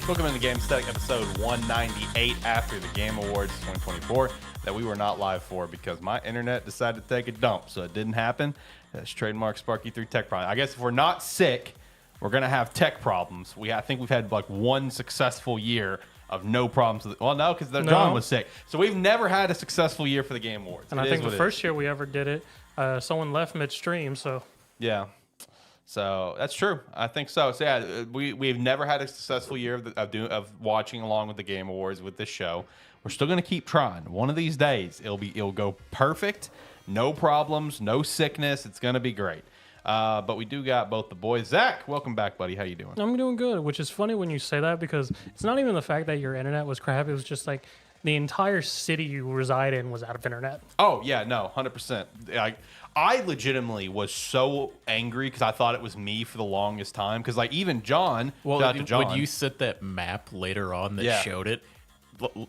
Welcome into Gamesthetic episode 198 after the Game Awards 2024 that we were not live for because my internet decided to take a dump, so it didn't happen. That's trademark Sparky3 tech problem. I guess if we're not sick, we're going to have tech problems. I think we've had like one successful year of no problems. Well, no, because John was sick. So we've never had a successful year for the Game Awards. And I think the first year we ever did it, someone left midstream, so... Yeah. So that's true. I think so. So yeah, we've never had a successful year of watching along with the Game Awards with this show. We're still going to keep trying. One of these days, it'll go perfect, no problems, no sickness. It's going to be great. But we do got both the boys. Zach, welcome back, buddy. How you doing? I'm doing good, which is funny when you say that because it's not even the fact that your internet was crap. It was just like the entire city you reside in was out of internet. Oh yeah, no, 100%. I legitimately was so angry because I thought it was me for the longest time. Because like even John, well, John, when you sent that map later on that showed it,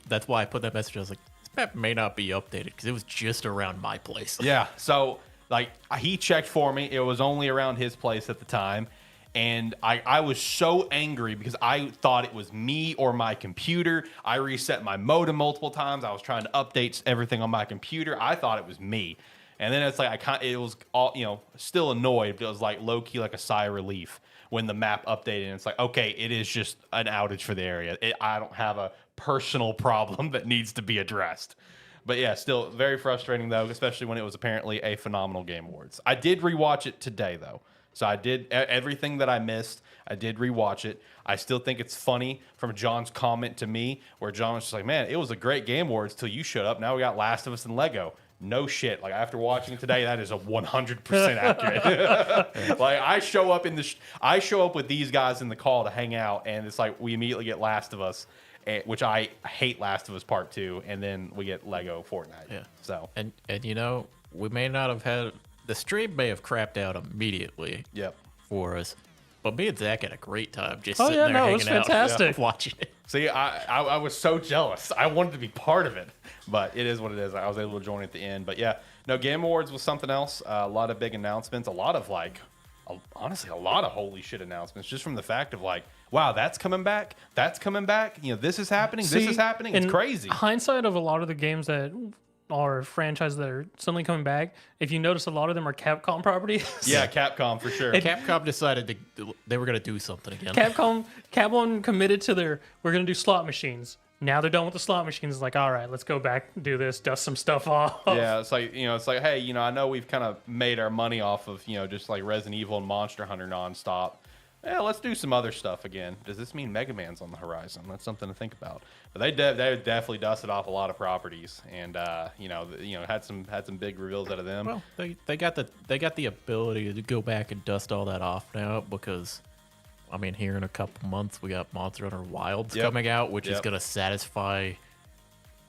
that's why I put that message. I was like, this map may not be updated because it was just around my place. Yeah, so like he checked for me. It was only around his place at the time. And I was so angry because I thought it was me or my computer. I reset my modem multiple times. I was trying to update everything on my computer. I thought it was me. And then it's like it was all, still annoyed, but it was like low key, like a sigh of relief when the map updated. And it's like, okay, it is just an outage for the area. I don't have a personal problem that needs to be addressed. But yeah, still very frustrating though, especially when it was apparently a phenomenal Game Awards. I did rewatch it today though. So I did everything that I missed. I did rewatch it. I still think it's funny from John's comment to me where John was just like, man, it was a great Game Awards till you showed up. Now we got Last of Us and Lego. No shit. Like after watching it today, that is a 100% accurate. Like I show up with these guys in the call to hang out, and it's like we immediately get Last of Us, which I hate Last of Us Part 2, and then we get Lego Fortnite. Yeah. So and we may not have had the stream may have crapped out immediately. Yep. For us. But me and Zach had a great time just Oh sitting yeah, there no, it hanging was out, fantastic. watching it. See, I was so jealous. I wanted to be part of it, but it is what it is. I was able to join at the end. But yeah, no, Game Awards was something else. A lot of big announcements. A lot of honestly, a lot of holy shit announcements just from the fact of like, wow, that's coming back. That's coming back. This is happening. This is happening. It's crazy. Hindsight of a lot of the games that are franchises that are suddenly coming back, if you notice, a lot of them are Capcom properties. Yeah, Capcom for sure. Capcom decided they were going to do something again. Capcom committed to we're going to do slot machines. Now they're done with the slot machines. It's like, all right, let's go back and do this, dust some stuff off. Yeah, it's like, hey, I know we've kind of made our money off of, just like Resident Evil and Monster Hunter nonstop. Yeah, let's do some other stuff again. Does this mean Mega Man's on the horizon? That's something to think about. But they definitely dusted off a lot of properties, and had some big reveals out of them. Well, they got the ability to go back and dust all that off now because, I mean, here in a couple months we got Monster Hunter Wilds coming out, which is going to satisfy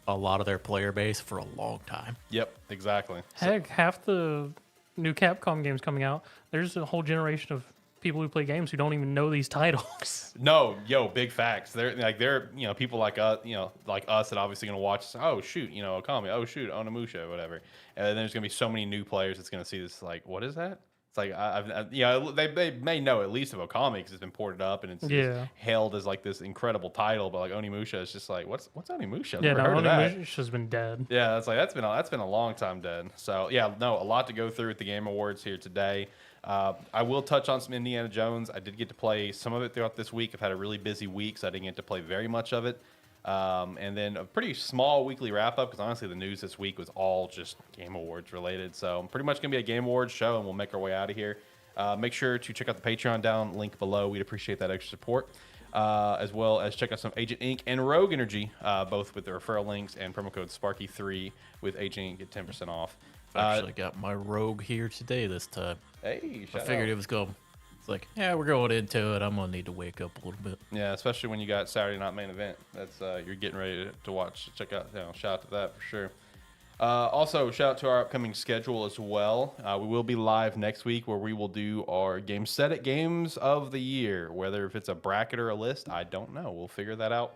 a lot of their player base for a long time. Yep, exactly. Heck, half the new Capcom games coming out, there's a whole generation of people who play games who don't even know these titles. No, big facts. They're people like us that obviously gonna watch. Oh shoot, Okami. Oh shoot, Onimusha, whatever. And then there's gonna be so many new players that's gonna see this. Like, what is that? It's like they may know at least of Okami because it's been ported up and it's hailed as like this incredible title. But like Onimusha is just like what's Onimusha? Yeah, no, Onimusha's been dead. Yeah, that's been a long time dead. So yeah, no, a lot to go through at the Game Awards here today. I will touch on some Indiana Jones. I did get to play some of it throughout this week. I've had a really busy week, so I didn't get to play very much of it. And then a pretty small weekly wrap-up, because honestly the news this week was all just Game Awards related. So I'm pretty much going to be a Game Awards show, and we'll make our way out of here. Make sure to check out the Patreon down, link below. We'd appreciate that extra support. As well as check out some Agent Ink and Rogue Energy, both with the referral links and promo code Sparky3 with Agent Ink, get 10% off. I actually got my Rogue here today this time. Hey, I figured it was going. It's like, yeah, we're going into it. I'm gonna need to wake up a little bit. Yeah, especially when you got Saturday Night Main Event. That's you're getting ready to watch. Check out, shout out to that for sure. Also, shout out to our upcoming schedule as well. We will be live next week where we will do our Gamesthetic Games of the Year. Whether if it's a bracket or a list, I don't know. We'll figure that out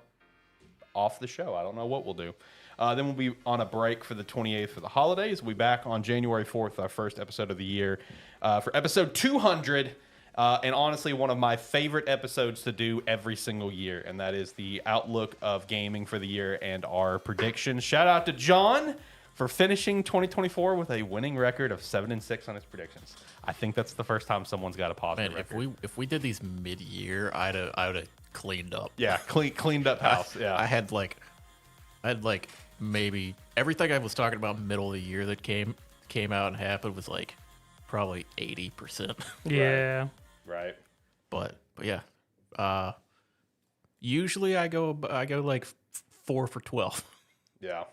off the show. I don't know what we'll do. Then we'll be on a break for the 28th for the holidays. We'll be back on January 4th, our first episode of the year, for episode 200. And honestly, one of my favorite episodes to do every single year, and that is the outlook of gaming for the year and our predictions. Shout out to John for finishing 2024 with a winning record of 7-6 on his predictions. I think that's the first time someone's got a positive record. If we did these mid-year, I would have cleaned up. Yeah, cleaned up house. Yeah, I had like maybe everything I was talking about middle of the year that came out and happened was like probably 80%. Yeah. Right. But yeah. Usually I go like 4 for 12. Yeah.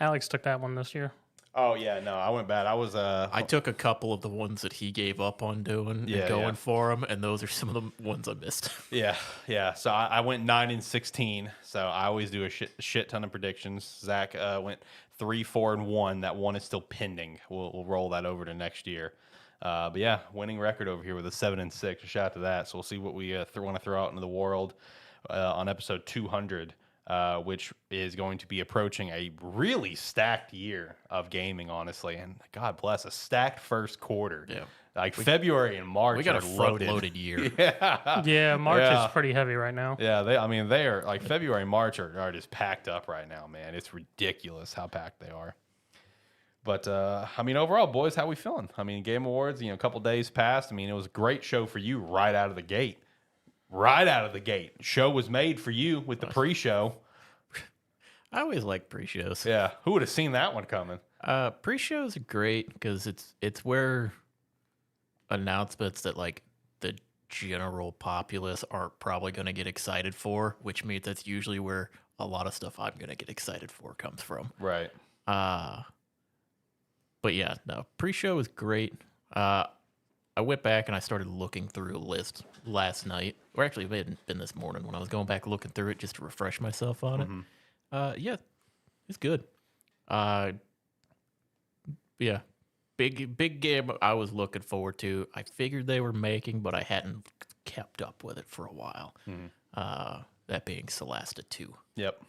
Alex took that one this year. Oh yeah, no, I went bad. I took a couple of the ones that he gave up on doing and going for them, and those are some of the ones I missed. Yeah. So I went 9-16. So I always do a shit ton of predictions. Zach went 3-4-1. That one is still pending. We'll roll that over to next year. But yeah, winning record over here with a 7-6. A shout out to that. So we'll see what we want to throw out into the world on episode 200. Which is going to be approaching a really stacked year of gaming, honestly. And God bless, a stacked first quarter. Yeah. Like February and March We got are a front-loaded year. Yeah, March is pretty heavy right now. Yeah, they are like February and March are just packed up right now, man. It's ridiculous how packed they are. But I mean, overall, boys, how we feeling? I mean, Game Awards, a couple days passed. I mean, it was a great show for you right out of the gate. Right out of the gate. Show was made for you with the pre-show. I always like pre-shows. Yeah. Who would have seen that one coming? Pre-shows are great because it's where announcements that like the general populace aren't probably going to get excited for, which means that's usually where a lot of stuff I'm going to get excited for comes from. Right. But yeah, no, pre-show is great. I went back and I started looking through a list last night, or actually it had been this morning when I was going back looking through it just to refresh myself on it. Yeah, it's good. Yeah, big game I was looking forward to. I figured they were making, but I hadn't kept up with it for a while. That being Solasta 2. Yep. I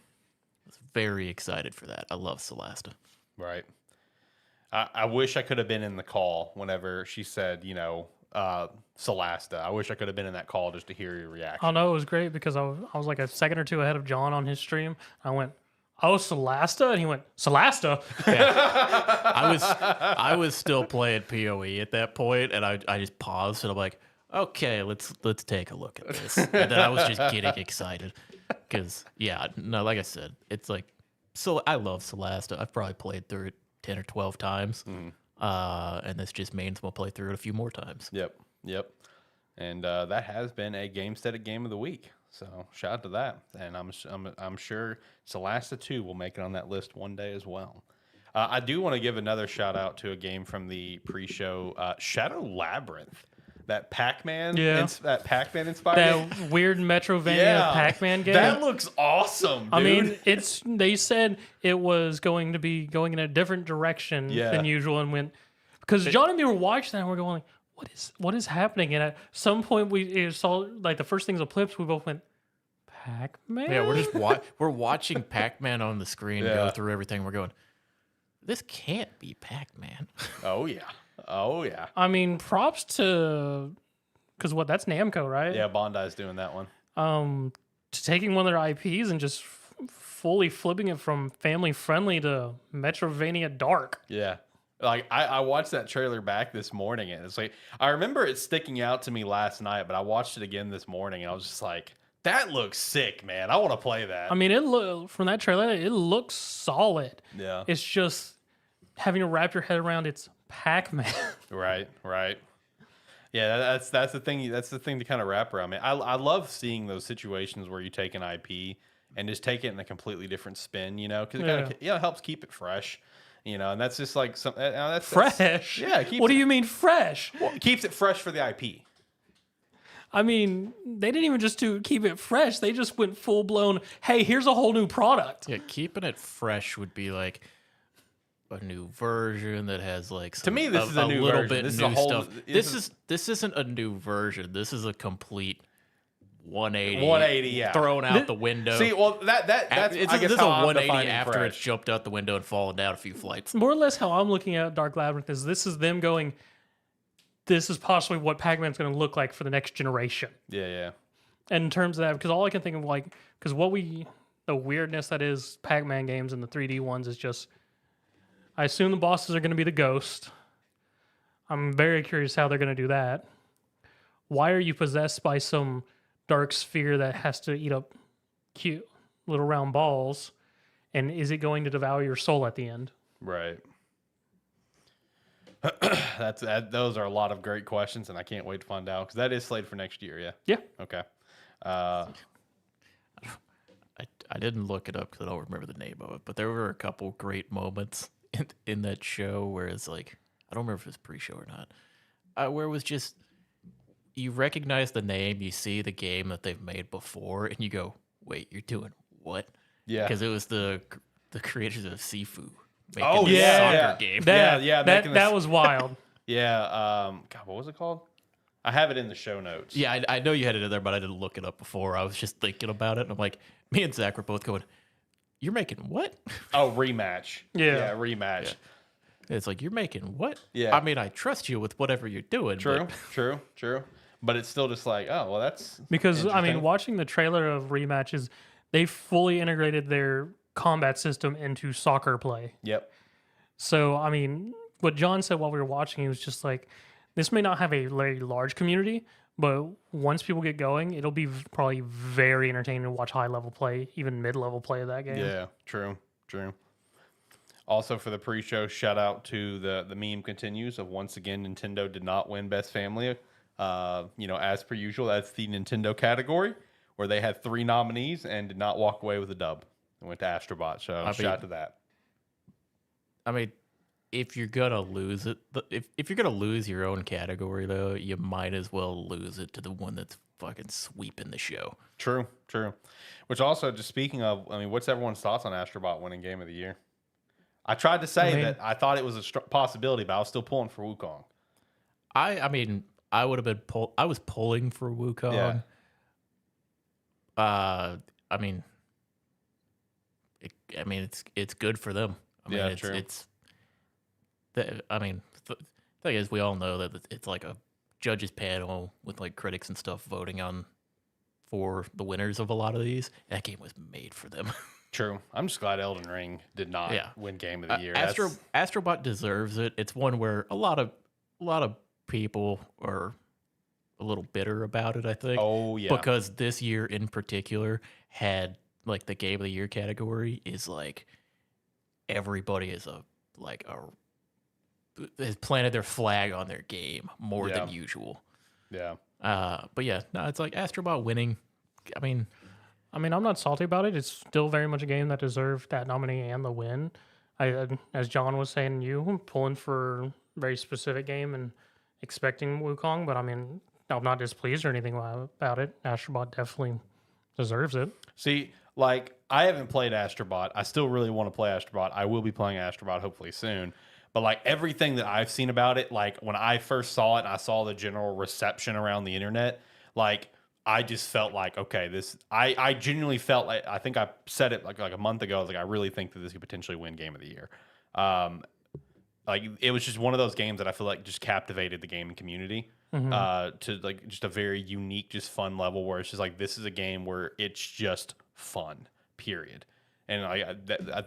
was very excited for that. I love Solasta. Right. I wish I could have been in the call whenever she said, Solasta. I wish I could have been in that call just to hear your reaction. Oh, no, it was great because I was like a second or two ahead of John on his stream. I went, oh, Solasta? And he went, Solasta? Yeah. I was still playing PoE at that point, and I just paused, and I'm like, okay, let's take a look at this. And then I was just getting excited because, yeah, no, like I said, it's like, so I love Solasta. I've probably played through it 10 or 12 times. And this just means we'll play through it a few more times. Yep. And that has been a Gamestead Game of the Week. So shout out to that. And I'm sure Solasta 2 will make it on that list one day as well. I do want to give another shout out to a game from the pre-show, Shadow Labyrinth. That Pac-Man, that Pac-Man inspired that weird Metrovania Pac-Man game. That looks awesome, dude. I mean, they said it was going to be going in a different direction than usual, and went because John and me were watching that and we're going like, what is happening? And at some point we saw like the first things of clips, we both went, Pac-Man? Yeah, we're just we're watching Pac-Man on the screen go through everything. We're going, this can't be Pac-Man. Oh yeah. I mean, props to because that's Namco, right? Yeah, Bondi's doing that one. To taking one of their IPs and just fully flipping it from family friendly to Metrovania dark. Yeah. Like I watched that trailer back this morning, and it's like I remember it sticking out to me last night, but I watched it again this morning, and I was just like, that looks sick, man. I want to play that. I mean, from that trailer, it looks solid. Yeah. It's just having to wrap your head around it's Pac-Man. Right. Yeah, that's the thing. That's the thing to kind of wrap around. I love seeing those situations where you take an IP and just take it in a completely different spin, because it helps keep it fresh, and that's just like that's fresh. What do you mean fresh? Well, it keeps it fresh for the IP. I mean, they didn't even just keep it fresh. They just went full blown. Hey, here's a whole new product. Yeah, keeping it fresh would be like a new version that has like some, to me this is a new little version. bit This new is a whole, stuff. This isn't a new version. This is a complete 180. 180, thrown out the window. See, well that's this I guess is how a I'm 180 defining after fresh. it's jumped out the window and fallen down a few flights. More or less how I'm looking at Dark Labyrinth is this is them going, this is possibly what Pac-Man's going to look like for the next generation. Yeah, yeah. And in terms of that, because all I can think of, like, because the weirdness that is Pac-Man games and the 3D ones is just, I assume the bosses are going to be the ghost. I'm very curious how they're going to do that. Why are you possessed by some dark sphere that has to eat up cute little round balls? And is it going to devour your soul at the end? Right. Those are a lot of great questions, and I can't wait to find out because that is slated for next year. Yeah. Yeah. Okay. I didn't look it up because I don't remember the name of it, but there were a couple great moments in that show where it's like, I don't remember if it was pre-show or not, where it was just, you recognize the name, you see the game that they've made before, and you go, wait, you're doing what? Yeah. Because it was the creators of Sifu. Oh, this yeah, soccer yeah. game. That was wild. Yeah. God, what was it called? I have it in the show notes. Yeah, I know you had it in there, but I didn't look it up before. I was just thinking about it, and I'm like, me and Zach were both going, you're making what? Oh, rematch. Yeah. Rematch. Yeah. It's like, you're making what? Yeah. I mean, I trust you with whatever you're doing. True, but true. But it's still just like, oh, well, that's Because, I mean, interesting. watching the trailer of Rematches, they fully integrated their combat system into soccer play. Yep. So, I mean, what John said while we were watching, he was just like, this may not have a very large community, but once people get going, it'll be probably very entertaining to watch high-level play, even mid-level play of that game. Yeah, true. Also, for the pre-show, shout out to the meme continues of once again, Nintendo did not win Best Family. As per usual, that's the Nintendo category where they had 3 nominees and did not walk away with a dub. It went to Astrobot, so shout out to that. I mean, if you're gonna lose it, if you're gonna lose your own category, though, you might as well lose it to the one that's fucking sweeping the show. True. Which also, just speaking of, I mean, what's everyone's thoughts on Astrobot winning Game of the Year? I tried to say that I thought it was a possibility, but I was still pulling for Wukong. I mean, I would have been I was pulling for Wukong. Yeah. I mean, it's good for them. I mean, true. The thing is, we all know that it's like a judges panel with like critics and stuff voting for the winners of a lot of these. That game was made for them. True. I'm just glad Elden Ring did not win Game of the Year. Astrobot deserves it. It's one where a lot of people are a little bitter about it, I think. Oh, yeah. Because this year in particular had like the Game of the Year category is like everybody has planted their flag on their game more than usual. Yeah. But yeah, no, it's like Astrobot winning. I mean, I'm not salty about it. It's still very much a game that deserved that nominee and the win. As John was saying, I'm pulling for a very specific game and expecting Wukong, but I mean, I'm not displeased or anything about it. Astrobot definitely deserves it. See, like, I haven't played Astrobot. I still really want to play Astrobot. I will be playing Astrobot hopefully soon. But, like, everything that I've seen about it, like, when I first saw it and I saw the general reception around the internet, like, I just felt like, okay, I genuinely felt like, I think I said it like a month ago, I was like, I really think that this could potentially win Game of the Year. Like, it was just one of those games that I feel like just captivated the gaming community to, like, just a very unique, just fun level where it's just like, this is a game where it's just fun, period. And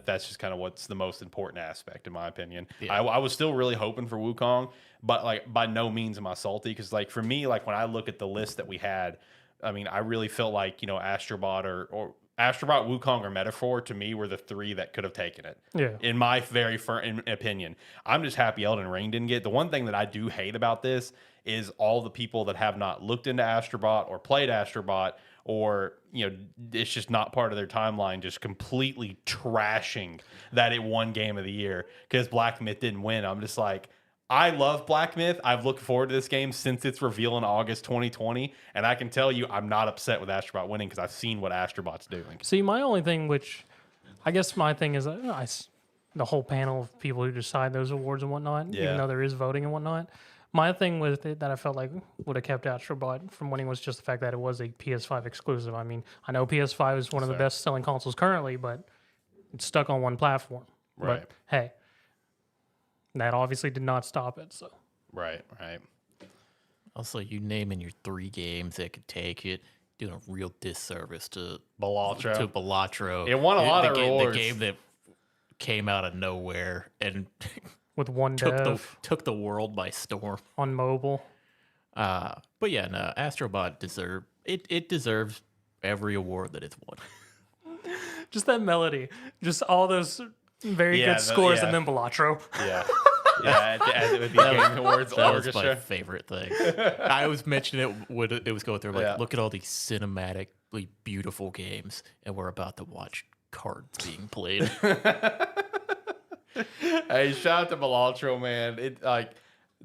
that's just kind of what's the most important aspect, in my opinion. Yeah. I was still really hoping for Wukong, but, like, by no means am I salty, because, like, for me, like, when I look at the list that we had, I mean, I really felt like, Astrobot or Astrobot, Wukong, or Metaphor, to me, were the 3 that could have taken it. Yeah. In my very firm opinion. I'm just happy Elden Ring didn't get it. The one thing that I do hate about this is all the people that have not looked into Astrobot or played Astrobot, or, it's just not part of their timeline, just completely trashing that it won Game of the Year because Black Myth didn't win. I'm just like, I love Black Myth. I've looked forward to this game since its reveal in August 2020, and I can tell you I'm not upset with Astrobot winning because I've seen what Astrobot's doing. See, my only thing, which I guess my thing is the whole panel of people who decide those awards and whatnot, even though there is voting and whatnot. My thing with it that I felt like would have kept Astrobot from winning was just the fact that it was a PS5 exclusive. I mean, I know PS5 is one of the best-selling consoles currently, but it's stuck on one platform. Right. But, hey, that obviously did not stop it. So. Right. Also, you naming your 3 games that could take it, doing a real disservice to Balatro. Balatro. It won a lot of The rewards. game that came out of nowhere and with one dev took the world by storm. on mobile. But yeah, no, Astrobot it deserves every award that it's won. Just that melody, just all those very good scores, and then Balatro. Yeah. Yeah, with the Game Awards That was orchestra. my favorite thing. I was mentioning it when it was going through. Like, look at all these cinematically beautiful games, and we're about to watch cards being played. Hey, shout out to Balatro, man.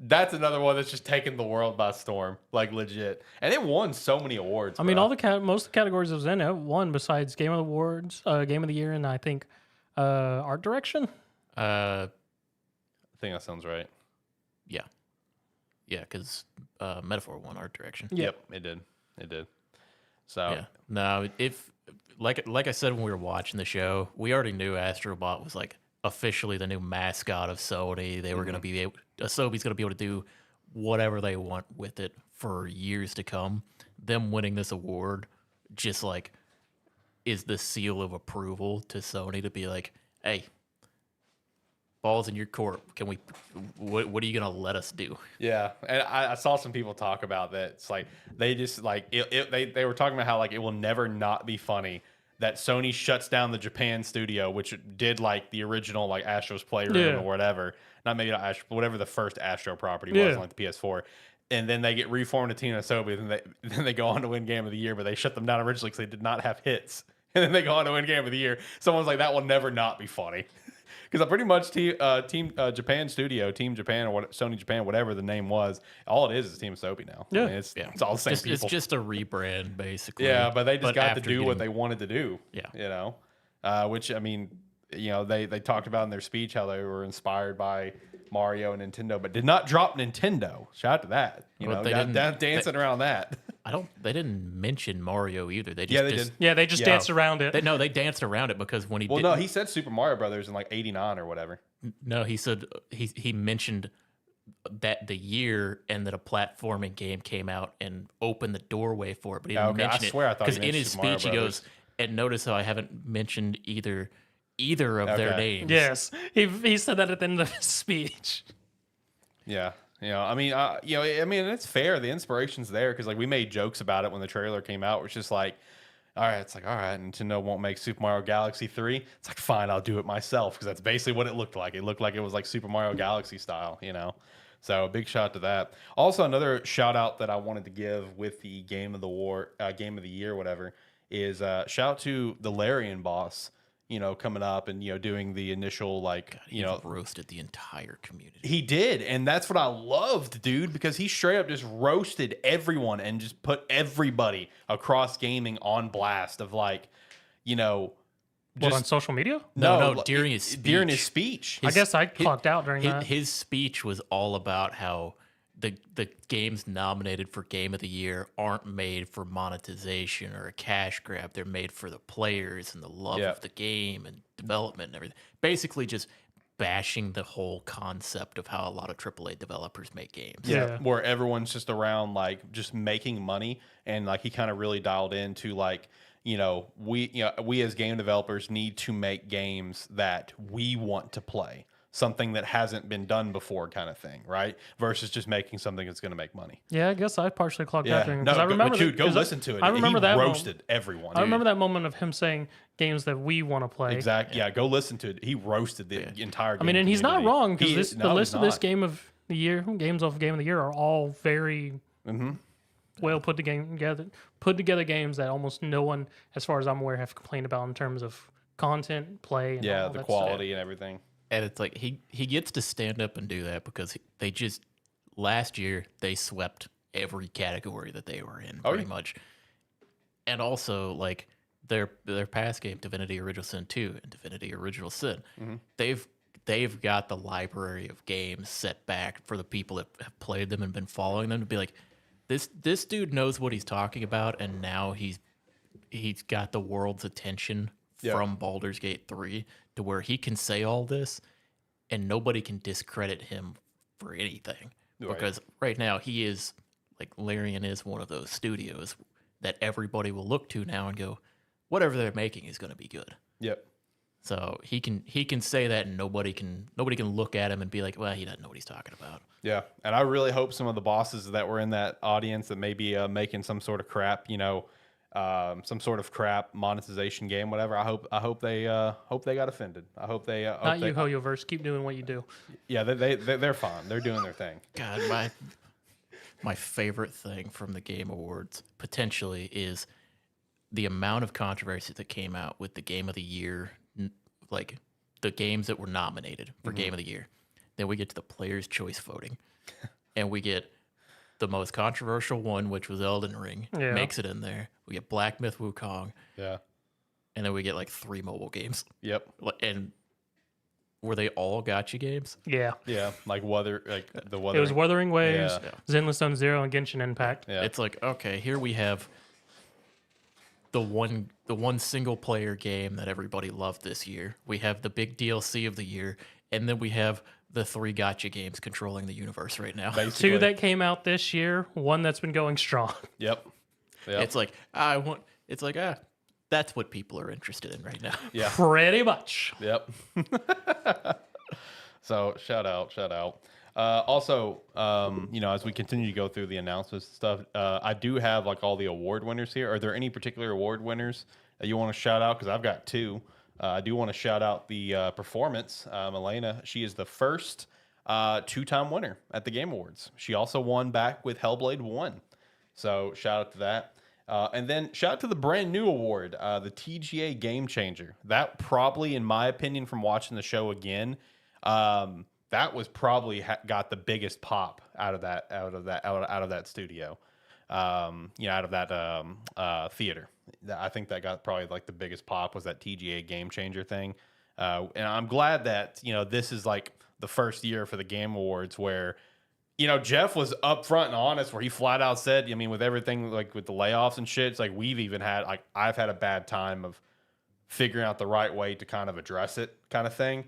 That's another one that's just taken the world by storm, like legit. And it won so many awards. I mean, most of the categories it was in, it won besides Game of the Awards, Game of the Year, and I think Art Direction. I think that sounds right. Yeah, because Metaphor won Art Direction. Yep, it did. So yeah, no, if like I said when we were watching the show, we already knew Astrobot was like officially the new mascot of Sony. They were going to be Asobi's going to be able to do whatever they want with it for years to come. Them winning this award just like is the seal of approval to Sony to be like, hey, ball's in your court. Can we? What are you going to let us do? Yeah, and I saw some people talk about that. It's like they just like they were talking about how like it will never not be funny that Sony shuts down the Japan studio, which did like the original like Astro's Playroom or whatever. Not maybe not Astro, but whatever the first Astro property was on like the PS4. And then they get reformed to Team Asobi, and then they go on to win Game of the Year, but they shut them down originally because they did not have hits. And then they go on to win Game of the Year. Someone's like, that will never not be funny. Because pretty much Team Japan Studio, Team Japan, or Sony Japan, whatever the name was, all it is Team Asobi now. Yeah. I mean, it's all the same people. It's just a rebrand, basically. Yeah, but they just got to do what they wanted to do. Yeah. You know, which, I mean, you know, they talked about in their speech how they were inspired by Mario and Nintendo, but did not drop Nintendo. Shout out to that. You know, dancing around that. They didn't mention Mario either. They just, Yeah, they did. Yeah, they just danced around it. They danced around it because when he no, he said Super Mario Brothers in like '89 or whatever. No, he said he mentioned that the year and that a platforming game came out and opened the doorway for it, but he didn't mention it. I swear I thought because in his speech he goes, and notice how I haven't mentioned either of their names. Yes, he said that at the end of his speech. Yeah. You know, I mean, it's fair. The inspiration's there because, like, we made jokes about it when the trailer came out. It's just like, all right, Nintendo won't make Super Mario Galaxy 3. It's like, fine, I'll do it myself because that's basically what it looked like. It looked like it was like Super Mario Galaxy style, you know. So a big shout out to that. Also, another shout out that I wanted to give with the Game of the Year, whatever, is shout out to the Larian boss. You know, coming up and, you know, doing the initial, like, you know, roasted the entire community. He did. And that's what I loved, dude, because he straight up just roasted everyone and just put everybody across gaming on blast of, like, you know, What, on social media? No, during his speech. During his speech. I guess I clocked out during that. His speech was all about how the games nominated for Game of the Year aren't made for monetization or a cash grab. They're made for the players and the love of the game and development and everything. Basically just bashing the whole concept of how a lot of AAA developers make games. Yeah. Where everyone's just around, like, just making money. And, like, he kind of really dialed into, like, we as game developers need to make games that we want to play. Something that hasn't been done before, kind of thing, right? Versus just making something that's going to make money. Yeah, I guess I partially clocked out during. No, I remember go listen to it. I remember he that roasted everyone. I remember that moment of him saying games that we want to play. Exactly. Yeah, go listen to it. He roasted the entire. I mean, and he's not wrong because the list of this game Game of the Year, games of Game of the Year, are all very well put together games that almost no one, as far as I'm aware, have complained about in terms of content, play, and all the that quality and everything. And it's like he gets to stand up and do that because they just last year they swept every category that they were in pretty much. And also like their past game, Divinity Original Sin 2 and Divinity Original Sin, they've got the library of games set back for the people that have played them and been following them to be like, this dude knows what he's talking about, and now he's got the world's attention from Baldur's Gate 3 to where he can say all this and nobody can discredit him for anything. Because right now he is like Larian is one of those studios that everybody will look to now and go, whatever they're making is going to be good. Yep. So he can say that, and nobody can look at him and be like, well, he doesn't know what he's talking about. Yeah, and I really hope some of the bosses that were in that audience that may be making some sort of crap, some sort of crap monetization game, whatever. I hope they got offended. I hope they not you, HoYoverse. Keep doing what you do. Yeah, they're fine. They're doing their thing. God, my favorite thing from the Game Awards potentially is the amount of controversy that came out with the Game of the Year, like the games that were nominated for Game of the Year. Then we get to the Players' Choice voting, and we get the most controversial one, which was Elden Ring, makes it in there. We get Black Myth Wukong. Yeah. And then we get like 3 mobile games. Yep. And were they all gacha games? Yeah. Yeah, like the Wuthering. It was Wuthering Waves, Yeah. Zenless Zone Zero, and Genshin Impact. Yeah. It's like, okay, here we have the one single player game that everybody loved this year. We have the big DLC of the year, and then we have the 3 gacha games controlling the universe right now. Basically. 2 that came out this year, 1 that's been going strong. Yep. It's like that's what people are interested in right now. Yeah. Pretty much. Yep. So shout out. Also, as we continue to go through the announcements and stuff, I do have like all the award winners here. Are there any particular award winners that you want to shout out? Because I've got 2. I do want to shout out the performance. Elena, she is the first 2-time winner at the Game Awards. She also won back with Hellblade 1. So shout out to that. And then shout out to the brand new award, the TGA Game Changer. That probably, in my opinion, from watching the show again, that was probably got the biggest pop out of that studio, out of that theater. I think that got probably like the biggest pop was that TGA Game Changer thing. And I'm glad that, this is like the first year for the Game Awards where, Jeff was upfront and honest where he flat out said, with everything, like with the layoffs and shit, it's like we've even had, like, I've had a bad time of figuring out the right way to kind of address it kind of thing.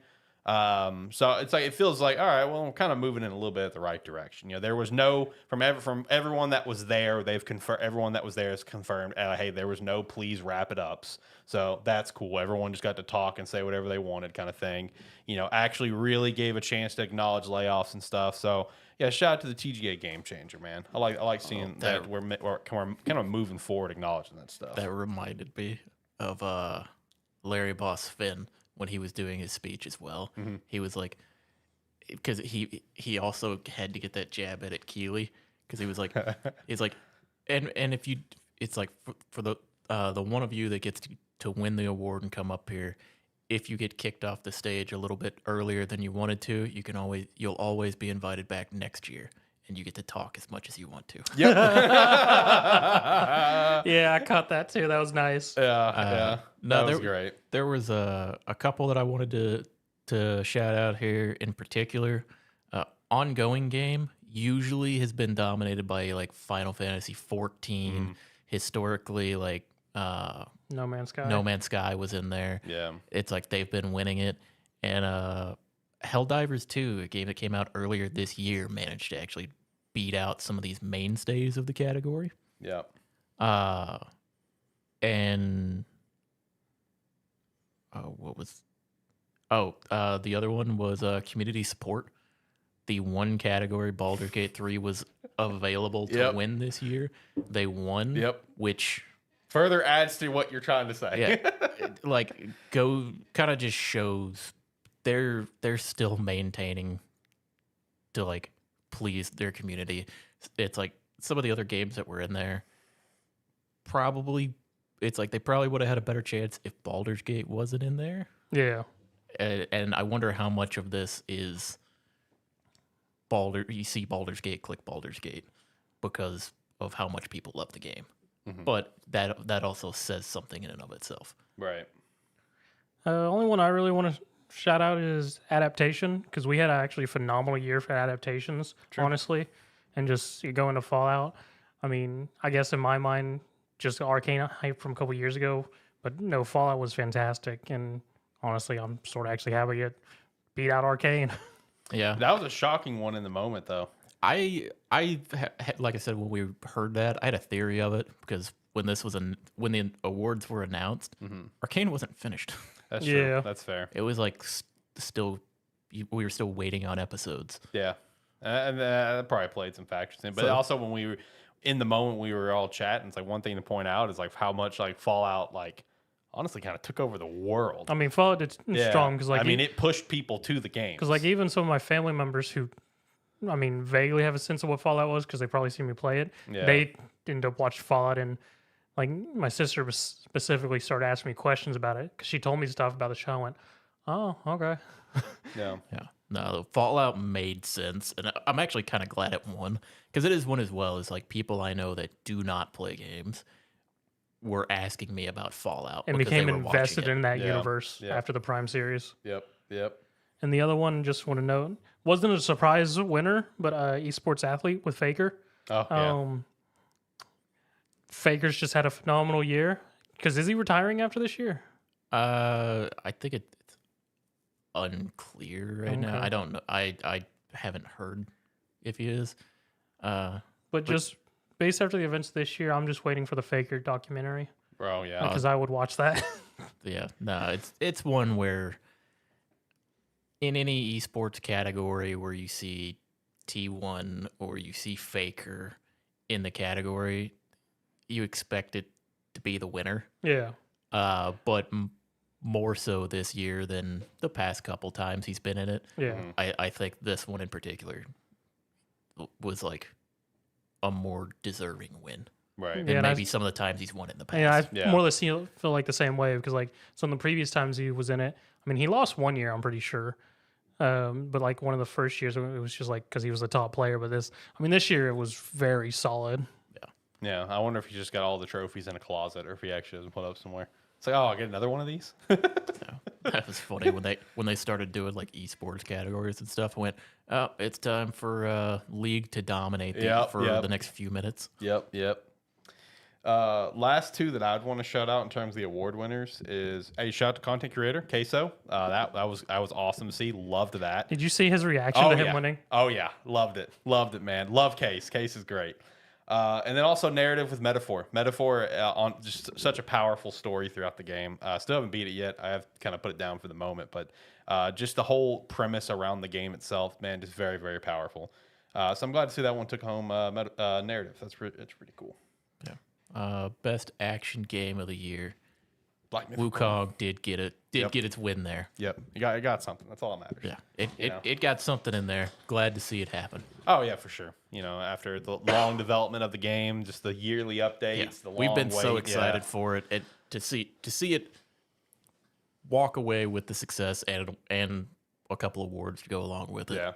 So it's like, it feels like, all right, well, I'm kind of moving in a little bit at the right direction. There was no, from everyone that was there, they've confirmed, everyone that was there has confirmed, hey, there was no please wrap it ups. So that's cool. Everyone just got to talk and say whatever they wanted kind of thing. Actually really gave a chance to acknowledge layoffs and stuff. So yeah, shout out to the TGA Game Changer, man. I like seeing that we're kind of moving forward, acknowledging that stuff. That reminded me of Larry Boss Finn when he was doing his speech as well. Mm-hmm. He was like, because he also had to get that jab at Keeley because he was like, and if you, it's like for the one of you that gets to win the award and come up here, if you get kicked off the stage a little bit earlier than you wanted to, you'll always be invited back next year, and you get to talk as much as you want to. Yep. Yeah, I caught that too. That was nice. Yeah. That was great. There was a couple that I wanted to shout out here in particular. Ongoing game usually has been dominated by like Final Fantasy 14. Historically, like No Man's Sky. No Man's Sky was in there. Yeah. It's like they've been winning it. And Helldivers 2, a game that came out earlier this year, managed to actually beat out some of these mainstays of the category. Yeah. And the other one was community support. The one category Baldur's Gate 3 was available to win this year. They won. Yep. Which further adds to what you're trying to say. Yeah. Kind of just shows they're still maintaining to like please their community. It's like some of the other games that were in there it's like they probably would have had a better chance if Baldur's Gate wasn't in there. Yeah. And I wonder how much of this is you see Baldur's Gate, click Baldur's Gate because of how much people love the game. Mm-hmm. But that also says something in and of itself. Right. Only one I really want to shout out is adaptation, because we had actually a phenomenal year for adaptations, honestly, and just go into Fallout. I mean, I guess in my mind, just Arcane hype from a couple years ago, but no, Fallout was fantastic, and honestly, I'm sort of actually happy it beat out Arcane. Yeah. That was a shocking one in the moment, though. Like I said, when we heard that, I had a theory of it because when when the awards were announced, Arcane wasn't finished. That's Yeah. true. That's fair. It was like still, we were still waiting on episodes. Yeah. And that probably played some factors in. But So- also when we were in the moment we were all chatting, it's like one thing to point out is like how much like Fallout like honestly kind of took over the world. I mean, Fallout did strong because like I mean, it pushed people to the game. because like even some of my family members who, I mean, vaguely have a sense of what Fallout was because they probably seen me play it. Yeah. They ended up watching Fallout, and like my sister specifically started asking me questions about it because she told me stuff about the show. I went, oh, okay. Yeah. Yeah. No, the Fallout made sense, and I'm actually kind of glad it won because it is one as well as like people I know that do not play games were asking me about Fallout And because became they were watching invested it. in that Yeah. universe Yeah. after the Prime series. Yep. Yep. And the other one, just want to note, wasn't a surprise winner, but esports athlete with Faker. Oh, yeah. Faker's just had a phenomenal year. Because is he retiring after this year? I think it's unclear right now. Okay. I don't know. I haven't heard if he is. But just based after the events this year, I'm just waiting for the Faker documentary Bro, yeah. because I would watch that. Yeah, no, it's one where in any esports category where you see T1 or you see Faker in the category, you expect it to be the winner. Yeah. But more so this year than the past couple times he's been in it. Yeah. I think this one in particular was like a more deserving win Right. than Yeah, and maybe some of the times he's won in the past. Yeah, I Yeah. more or less feel like the same way because like some of the previous times he was in it, I mean, he lost one year, I'm pretty sure. But like one of the first years, it was just like because he was a top player. But this year it was very solid. Yeah. I wonder if he just got all the trophies in a closet or if he actually doesn't put up somewhere. It's like, oh, I'll get another one of these. That was funny when they started doing like esports categories and stuff. I went, oh, it's time for league to dominate the next few minutes. Yep. Last two that I'd want to shout out in terms of the award winners is shout out to content creator Queso. That was awesome to see. Loved that. Did you see his reaction to him winning? Oh yeah, loved it, man. Love Case. Case is great. And then also narrative with Metaphor. Metaphor on just such a powerful story throughout the game. Still haven't beat it yet. I have kind of put it down for the moment, but just the whole premise around the game itself, man, just very, very powerful. So I'm glad to see that one took home narrative. That's pretty cool. Yeah. Best action game of the year. Black Myth Wukong did get its win there. Yep, it got something. That's all that matters. Yeah, it got something in there. Glad to see it happen. Oh yeah, for sure. You know, after the long development of the game, just the yearly updates, the long We've been so wait, excited yeah. for it, and to see it walk away with the success and a couple awards to go along with it. Yeah,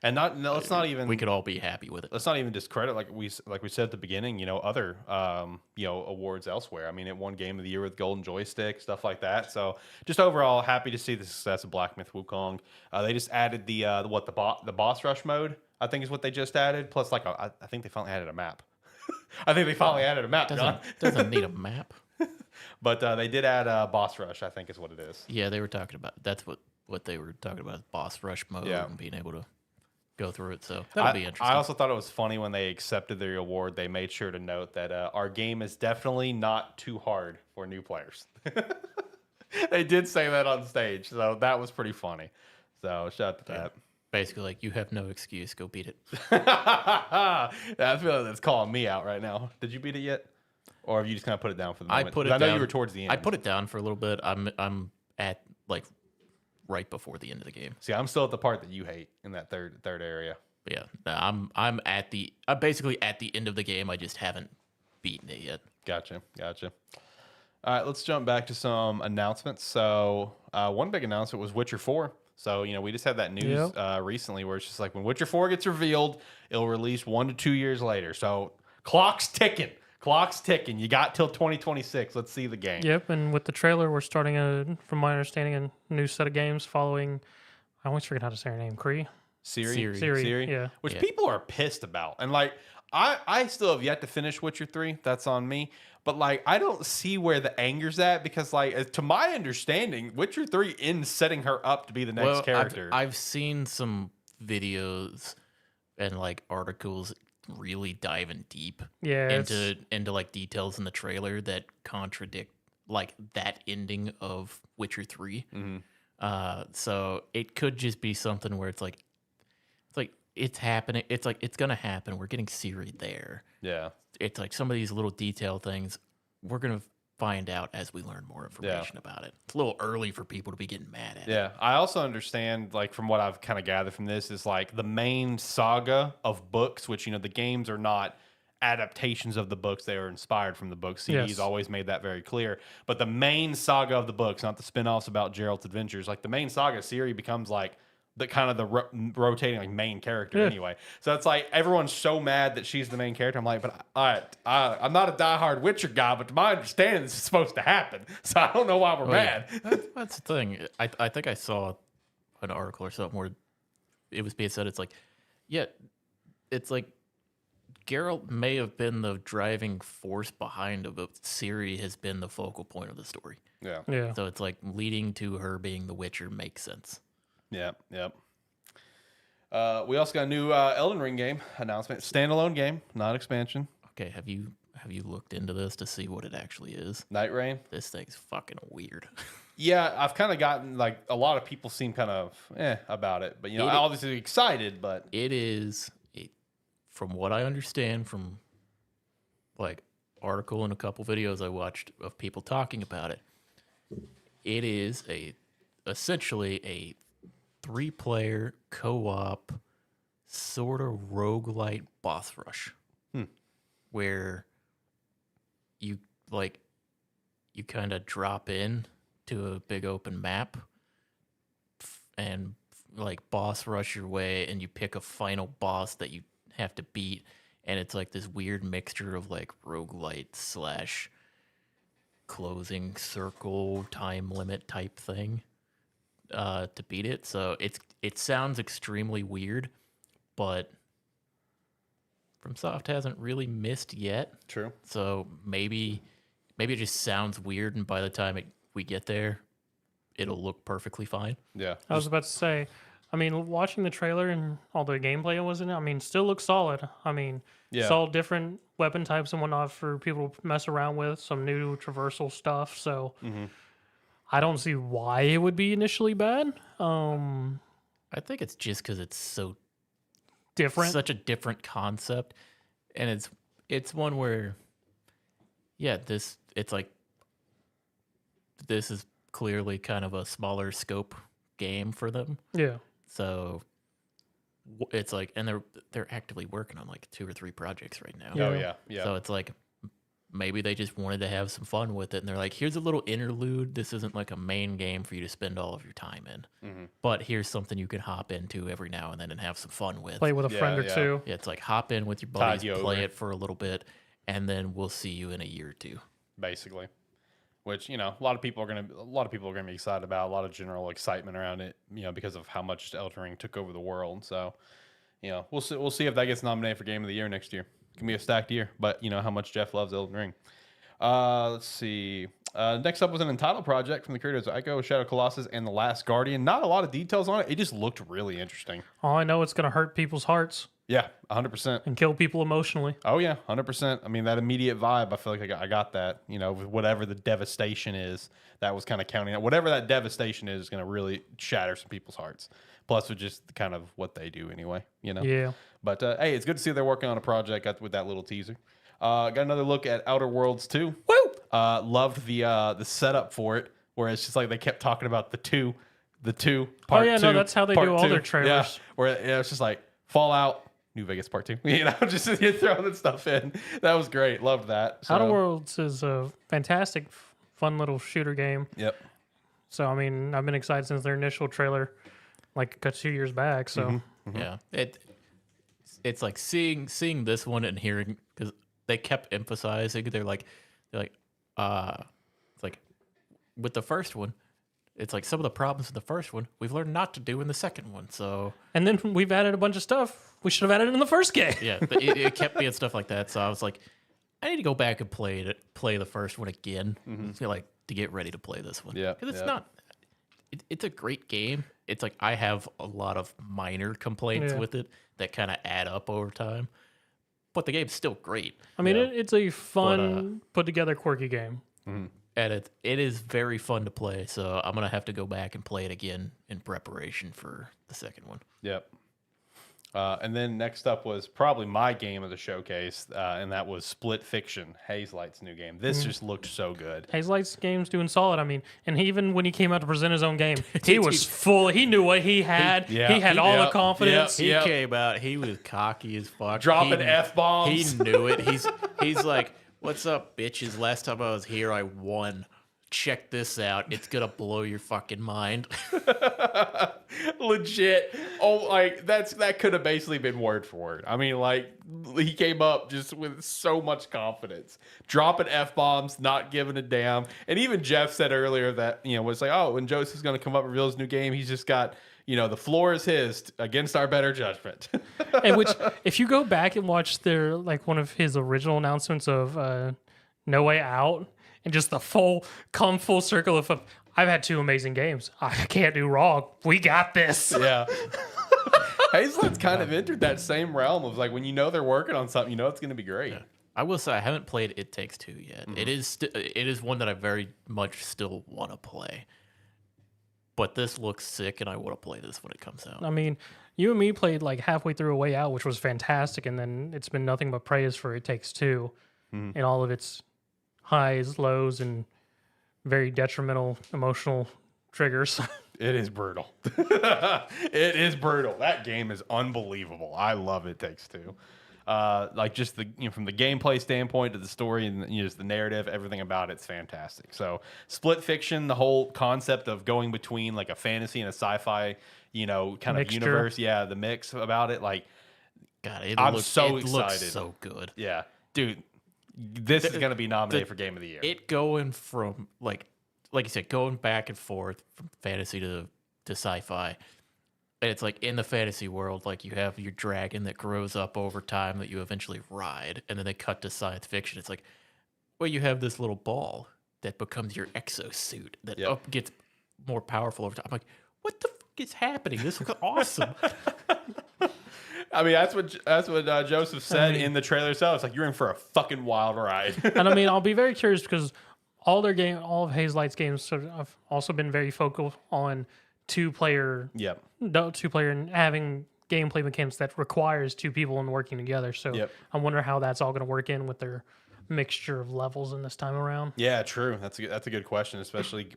and let's not even we could all be happy with it. let's not even discredit like we said at the beginning. You know, other awards elsewhere. I mean, it won Game of the Year with Golden Joystick, stuff like that. So just overall, happy to see the success of Black Myth Wukong. They just added the boss rush mode. I think is what they just added. Plus, like I think they finally added a map. I think they finally added a map. Doesn't need a map. But they did add boss rush. I think is what it is. Yeah, they were talking about that's what they were talking about, boss rush mode and being able to go through it. So that'll be interesting. I also thought it was funny when they accepted their award. They made sure to note that our game is definitely not too hard for new players. They did say that on stage, so that was pretty funny. So shout out to that. Basically, like, you have no excuse. Go beat it. I feel like that's calling me out right now. Did you beat it yet, or have you just kind of put it down for the moment? I know you were towards the end. I put it down for a little bit. I'm at like right before the end of the game. See, I'm still at the part that you hate in that third area. But yeah, no, I'm basically at the end of the game. I just haven't beaten it yet. Gotcha. All right, let's jump back to some announcements. So one big announcement was Witcher 4. So, we just had that news recently where it's just like when Witcher 4 gets revealed, it'll release 1 to 2 years later. So clock's ticking. You got till 2026. Let's see the game. Yep, and with the trailer, we're starting from my understanding, a new set of games following. I always forget how to say her name. Siri, yeah. Which people are pissed about, and like I still have yet to finish Witcher 3. That's on me. But like I don't see where the anger's at because like to my understanding, Witcher 3 ends setting her up to be the next character. I've seen some videos and like articles really diving deep Yeah, into like details in the trailer that contradict like that ending of Witcher 3. So it could just be something where it's like it's happening. It's like it's gonna happen. We're getting Ciri there. Yeah. It's like some of these little detail things we're gonna find out as we learn more information about it. It's a little early for people to be getting mad at it. Yeah, I also understand, like, from what I've kind of gathered from this, is like the main saga of books, which, you know, the games are not adaptations of the books, they are inspired from the books. CD's always made that very clear. But the main saga of the books, not the spin-offs about Geralt's adventures, like the main saga, Ciri becomes like the kind of the rotating like main character anyway. So it's like everyone's so mad that she's the main character. I'm like, but I'm not a diehard Witcher guy, but to my understanding, this is supposed to happen. So I don't know why we're mad. Yeah. That's the thing. I think I saw an article or something where it was being said. It's like, yeah, it's like Geralt may have been the driving force behind it, but Ciri has been the focal point of the story. Yeah. So it's like leading to her being the Witcher makes sense. Yep. We also got a new Elden Ring game announcement. Standalone game, not expansion. Okay, have you looked into this to see what it actually is? Night Rain. This thing's fucking weird. Yeah, I've kind of gotten like a lot of people seem kind of about it, but you know, I'm obviously excited. But it is, from what I understand from like article and a couple videos I watched of people talking about it, it is essentially a 3-player co-op sort of roguelite boss rush where you kind of drop in to a big open map and like boss rush your way, and you pick a final boss that you have to beat, and it's like this weird mixture of like roguelite / closing circle time limit type thing to beat it. So it sounds extremely weird, but FromSoft hasn't really missed yet. True. So maybe it just sounds weird, and by the time we get there, it'll look perfectly fine. Yeah. I was about to say, I mean, watching the trailer and all the gameplay it was in it, I mean, still looks solid. I mean, it's all different weapon types and whatnot for people to mess around with, some new traversal stuff. So I don't see why it would be initially bad. I think it's just because it's so Different. such a different concept, and it's one where, it's like this is clearly kind of a smaller scope game for them. Yeah. So it's like, and they're actively working on like 2 or 3 projects right now. Oh yeah. So it's like maybe they just wanted to have some fun with it, and they're like, here's a little interlude. This isn't like a main game for you to spend all of your time in, but here's something you can hop into every now and then and have some fun with. Play with a friend or two. Yeah, it's like hop in with your buddies, play it for a little bit, and then we'll see you in a year or two. Basically. Which, you know, a lot of people are gonna be excited about. A lot of general excitement around it, you know, because of how much Elden Ring took over the world. So, you know, we'll see if that gets nominated for Game of the Year next year. It can be a stacked year, but you know how much Jeff loves Elden Ring. Let's see. Next up was an Entitled project from the creators of Ico, Shadow Colossus, and The Last Guardian. Not a lot of details on it. It just looked really interesting. All I know, it's going to hurt people's hearts. Yeah, 100%. And kill people emotionally. Oh yeah, 100%. I mean, that immediate vibe, I feel like I got that. You know, whatever the devastation is, that was kind of counting out. Whatever that devastation is going to really shatter some people's hearts. Plus, with just kind of what they do anyway, you know? Yeah. But hey, it's good to see they're working on a project with that little teaser. Got another look at Outer Worlds 2. Woo! Loved the setup for it, where it's just like they kept talking about the two Part 2. No, that's how they do all their trailers. Yeah, where it's just like Fallout, New Vegas Part 2. You know, just throwing that stuff in. That was great. Loved that. So. Outer Worlds is a fantastic, fun little shooter game. Yep. So I mean, I've been excited since their initial trailer, like 2 years back. So yeah, it's like seeing this one and hearing, because they kept emphasizing it's like with the first one, it's like some of the problems in the first one we've learned not to do in the second one. So and then we've added a bunch of stuff we should have added in the first game. Yeah, it kept being stuff like that. So I was like, I need to go back and play the first one again, to get ready to play this one. Yeah, because it's not. it's a great game. It's like I have a lot of minor complaints with it that kind of add up over time, but the game's still great. I mean, it's a fun, put together, quirky game. And it is very fun to play. So I'm gonna have to go back and play it again in preparation for the second one. Yep. And then next up was probably my game of the showcase, and that was Split Fiction, Hazelight's new game. This just looked so good. Hazelight's game's doing solid. I mean, and even when he came out to present his own game, he was full. He knew what he had. He had all the confidence. He came out. He was cocky as fuck. Dropping F-bombs. He knew it. He's like, "What's up, bitches? Last time I was here, I won. Check this out. It's gonna blow your fucking mind." Legit. Oh, like that could have basically been word for word. I mean, like he came up just with so much confidence, dropping F-bombs, not giving a damn. And even Jeff said earlier that, was like, oh, when Joseph's going to come up and reveal his new game, he's just got, the floor is his against our better judgment. And which, if you go back and watch their, like one of his original announcements of No Way Out, and just the full circle of, I've had 2 amazing games. I can't do wrong. We got this. Yeah. Hazelight's kind of entered that same realm of like when they're working on something, it's going to be great. Yeah. I will say I haven't played It Takes Two yet. It is one that I very much still want to play. But this looks sick, and I want to play this when it comes out. I mean, you and me played like halfway through A Way Out, which was fantastic, and then it's been nothing but praise for It Takes Two, and all of its highs, lows, and very detrimental emotional triggers. It is brutal. It is brutal. That game is unbelievable. I love It Takes Two. Like just the from the gameplay standpoint to the story and just the narrative, everything about it's fantastic. So Split Fiction, the whole concept of going between like a fantasy and a sci-fi, kind of universe. Yeah, the mix about it. Like, God, I'm so excited. Looks so good. Yeah, dude. This is going to be nominated for Game of the Year. It going from like you said, going back and forth from fantasy to sci-fi. And it's like in the fantasy world, like you have your dragon that grows up over time that you eventually ride, and then they cut to science fiction. It's like, well, you have this little ball that becomes your exosuit that gets more powerful over time. I'm like, what the fuck is happening? This looks awesome. I mean, that's what Joseph said in the trailer itself. It's like you're in for a fucking wild ride. And I mean, I'll be very curious because all of Hazelight's games have also been very focal on two-player and having gameplay mechanics that requires 2 people and working together. So I wonder how that's all going to work in with their mixture of levels in this time around. Yeah, true. That's a good question, especially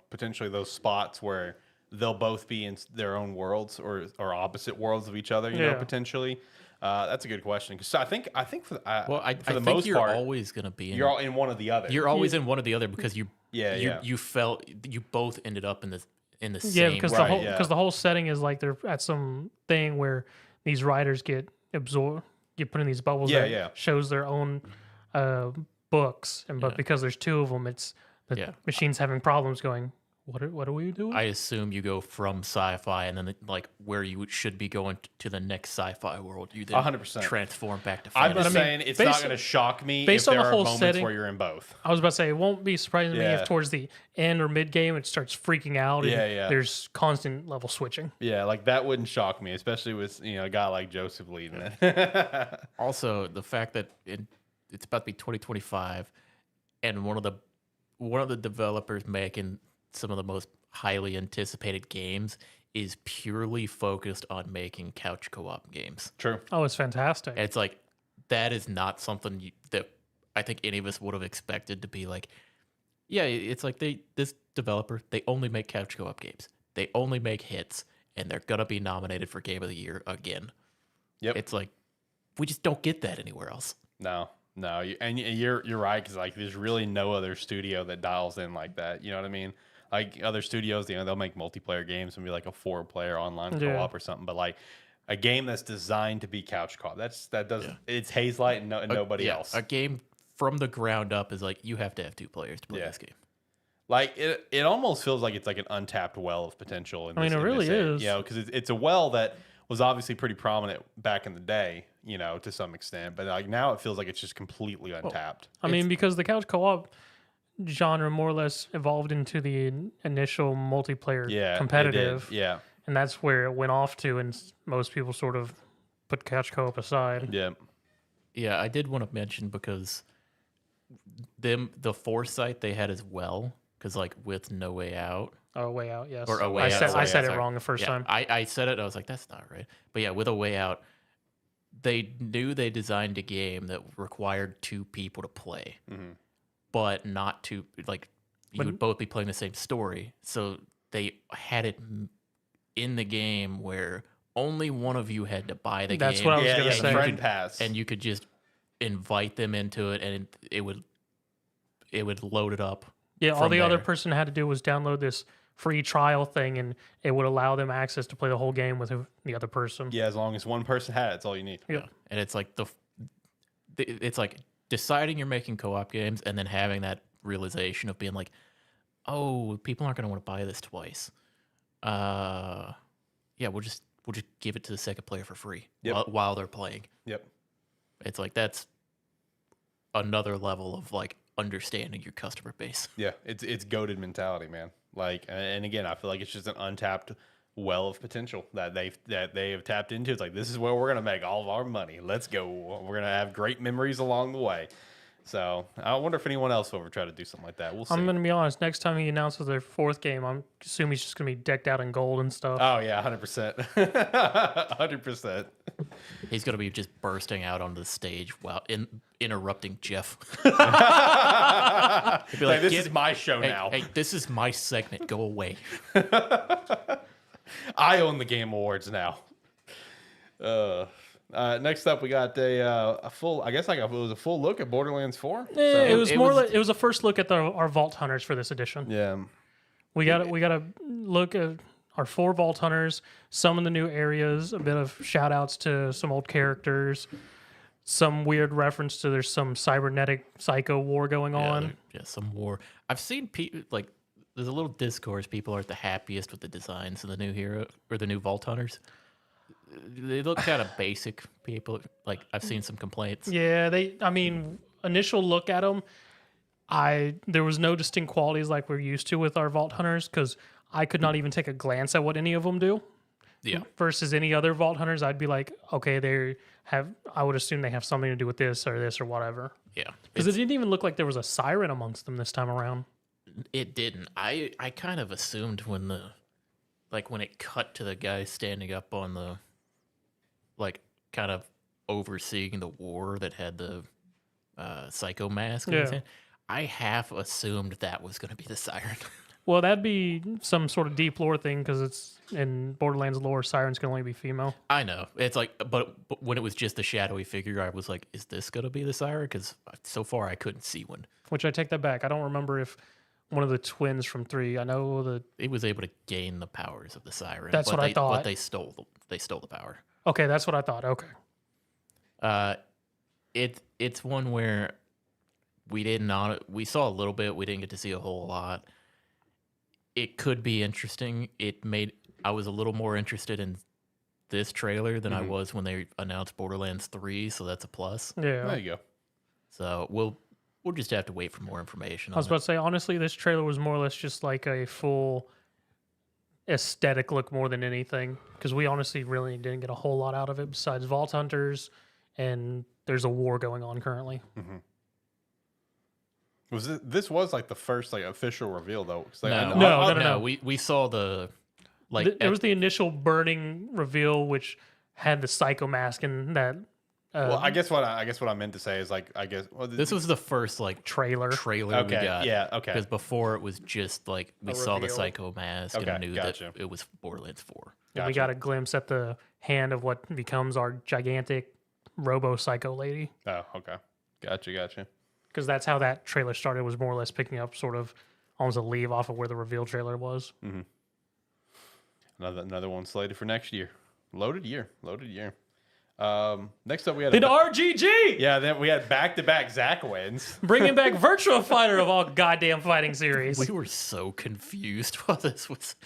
potentially those spots where they'll both be in their own worlds or opposite worlds of each other. Potentially. That's a good question because I think for the most you're part, always going to be you're all in one or the other. You're always in one or the other because you felt you both ended up in the same. Because the whole setting is like they're at some thing where these riders get absorbed, get put in these bubbles that shows their own books, but because there's 2 of them, it's the machine's having problems going. What are we doing? I assume you go from sci-fi and then like where you should be going to the next sci-fi world. You then 100% transform back to fantasy. I'm just saying it's not going to shock me if there are moments where you're in both. I was about to say it won't be surprising to me if towards the end or mid game it starts freaking out. And there's constant level switching. Yeah, like that wouldn't shock me, especially with a guy like Joseph leading it. Also, the fact that it's about to be 2025, and one of the developers making some of the most highly anticipated games is purely focused on making couch co-op games. True. Oh, it's fantastic. And it's like, that is not something that I think any of us would have expected to be like, yeah, it's like this developer, they only make couch co-op games. They only make hits, and they're going to be nominated for Game of the Year again. Yep. It's like, we just don't get that anywhere else. No, and you're right, because like there's really no other studio that dials in like that. You know what I mean? Like other studios, they'll make multiplayer games and be like a 4-player online co-op or something. But like a game that's designed to be couch co-op, it's Hazelight and nobody else. A game from the ground up is like you have to have 2 players to play this game. Like it almost feels like it's like an untapped well of potential. It really is. Because it's a well that was obviously pretty prominent back in the day, to some extent. But like now it feels like it's just completely untapped. I mean, because the couch co-op genre more or less evolved into the initial multiplayer competitive. Yeah. And that's where it went off to, and most people sort of put couch co-op aside. Yeah. Yeah, I did want to mention because the foresight they had as well, because like with No Way Out. Oh, Way Out, yes. Or A Way Out. I said it wrong the first time. I said it, I was like, that's not right. But yeah, with A Way Out, they knew they designed a game that required 2 people to play, but not to, like, you would both be playing the same story. So they had it in the game where only one of you had to buy the game. That's what I was going to say. Friend pass. And you could just invite them into it, and it would load it up. Yeah, all the other person had to do was download this free trial thing, and it would allow them access to play the whole game with the other person. Yeah, as long as one person had it, that's all you need. Yeah. And it's like it's like deciding you're making co-op games and then having that realization of being like, oh, people aren't going to want to buy this twice. Yeah, we'll just give it to the second player for free while they're playing. Yep. It's like that's another level of like understanding your customer base. Yeah, it's goated mentality, man. Like, and again, I feel like it's just an untapped well of potential that they have tapped into. It's like, this is where we're gonna make all of our money. Let's go. We're gonna have great memories along the way. So I wonder if anyone else will ever try to do something like that. We'll see. I'm gonna be honest. Next time he announces their 4th game, I'm assuming he's just gonna be decked out in gold and stuff. Oh yeah, 100%, 100%. He's gonna be just bursting out onto the stage while interrupting Jeff. Be like, this is my show now. Hey, this is my segment. Go away. I own the Game Awards now. Next up, we got a full. I guess it was a full look at Borderlands 4. It was a first look at our Vault Hunters for this edition. Yeah, we got a look at our 4 Vault Hunters, some of the new areas, a bit of shout outs to some old characters, some weird reference to there's some cybernetic psycho war going on. Yeah, some war. I've seen people like there's a little discourse. People aren't the happiest with the designs of the new hero or the new Vault Hunters. They look kind of basic. People like I've seen some complaints. Yeah, initial look at them, there was no distinct qualities like we're used to with our Vault Hunters because I could not even take a glance at what any of them do. Yeah. Versus any other Vault Hunters, I'd be like, okay, I would assume they have something to do with this or whatever. Yeah. Because it didn't even look like there was a siren amongst them this time around. It didn't. I kind of assumed when it cut to the guy standing up on the, like, kind of overseeing the war that had the psycho mask. Yeah. I half assumed that was going to be the siren. Well, that'd be some sort of deep lore thing because it's in Borderlands lore, sirens can only be female. I know. It's like, but when it was just the shadowy figure, I was like, is this going to be the siren? Because so far I couldn't see one. Which I take that back. I don't remember if one of the twins from 3, I know it was able to gain the powers of the siren. That's what I thought. But they stole the power. Okay, that's what I thought. Okay. It's one where we saw a little bit. We didn't get to see a whole lot. It could be interesting. I was a little more interested in this trailer than I was when they announced Borderlands 3, so that's a plus. Yeah. There you go. So we'll just have to wait for more information. I was about to say, honestly, this trailer was more or less just like a full aesthetic look more than anything, because we honestly really didn't get a whole lot out of it besides Vault Hunters, and there's a war going on currently. Mm-hmm. This was like the first like official reveal though? No. We saw the there was the initial burning reveal, which had the psycho mask and that. Well, I guess what I meant to say is this was the first like trailer we got. Yeah, okay. Because before it was just like we saw the reveal. psycho mask and knew that it was Borderlands 4. And we got a glimpse at the hand of what becomes our gigantic robo psycho lady. Oh, okay. Gotcha. Because that's how that trailer started, was more or less picking up sort of almost a leave off of where the reveal trailer was. Mm-hmm. Another one slated for next year. Loaded year. Next up, we had RGG. Yeah, then we had back-to-back Zach wins, bringing back Virtua Fighter of all goddamn fighting series. We were so confused while this was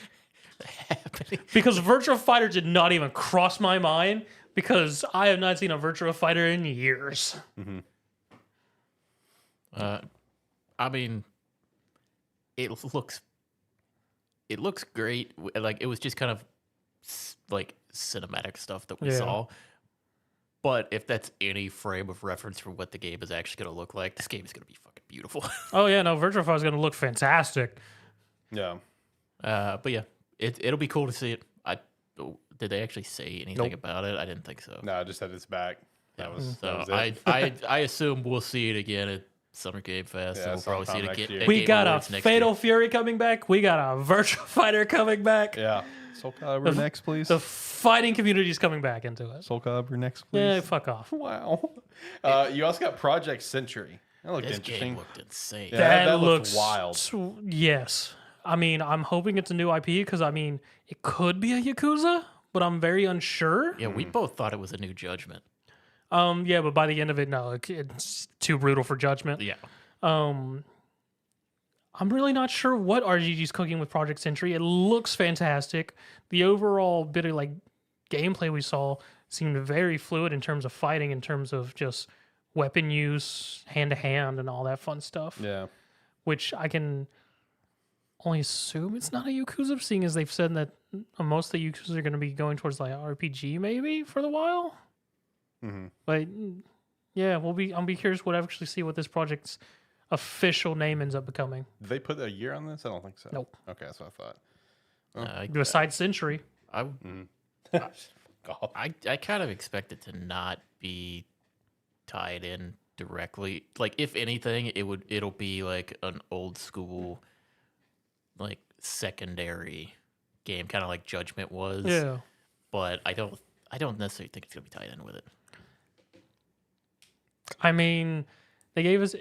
happening because Virtua Fighter did not even cross my mind because I have not seen a Virtua Fighter in years. Mm-hmm. I mean, it looks great. Like it was just kind of like cinematic stuff that we saw. But if that's any frame of reference for what the game is actually going to look like, this game is going to be fucking beautiful. Oh yeah, no, Virtua Fighter is going to look fantastic. Yeah. But yeah, it'll be cool to see it. Did they actually say anything about it? I didn't think so. No, I just said it's back. That was it. I assume we'll see it again at Summer Game Fest. Yeah, and we'll probably see it sometime again. next year. We got a Fatal Fury coming back. We got a Virtua Fighter coming back. Yeah. Soul Calibur next, please. The fighting community is coming back into it. Soul Calibur next, please. Yeah, fuck off. Wow. You also got Project Century. That looked This interesting. game looked insane. Yeah, that looked looks wild. Yes. I mean, I'm hoping it's a new IP because, I mean, it could be a Yakuza, but I'm very unsure. Yeah, we both thought it was a new Judgment. Yeah, but by the end of it, no, it's too brutal for Judgment. Yeah. I'm really not sure what RGG's cooking with Project Century. It looks fantastic. The overall bit of like gameplay we saw seemed very fluid in terms of fighting, in terms of just weapon use, hand to hand, and all that fun stuff. Yeah. Which I can only assume it's not a Yakuza, seeing as they've said that most of the Yakuza are going to be going towards like RPG maybe for the while. Mm-hmm. But yeah, I'll be curious what actually see what this project's official name ends up becoming. Did they put a year on this? I don't think so. Nope. Okay, that's what I thought. Besides Century. I God. I kind of expect it to not be tied in directly. Like, if anything, it'll be like an old school, like secondary game, kind of like Judgment was. Yeah. But I don't necessarily think it's gonna be tied in with it. I mean, they gave us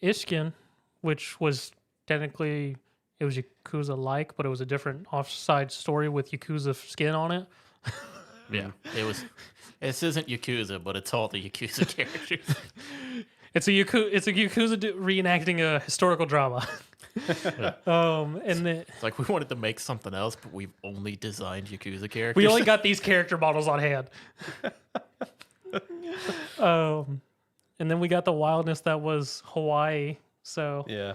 Ishkin, which was technically, it was Yakuza-like, but it was a different offside story with Yakuza skin on it. Yeah, this isn't Yakuza, but it's all the Yakuza characters. It's a Yakuza reenacting a historical drama. And It's like we wanted to make something else, but we've only designed Yakuza characters. we only got these character models on hand. And then we got the wildness that was Hawaii. So Yeah.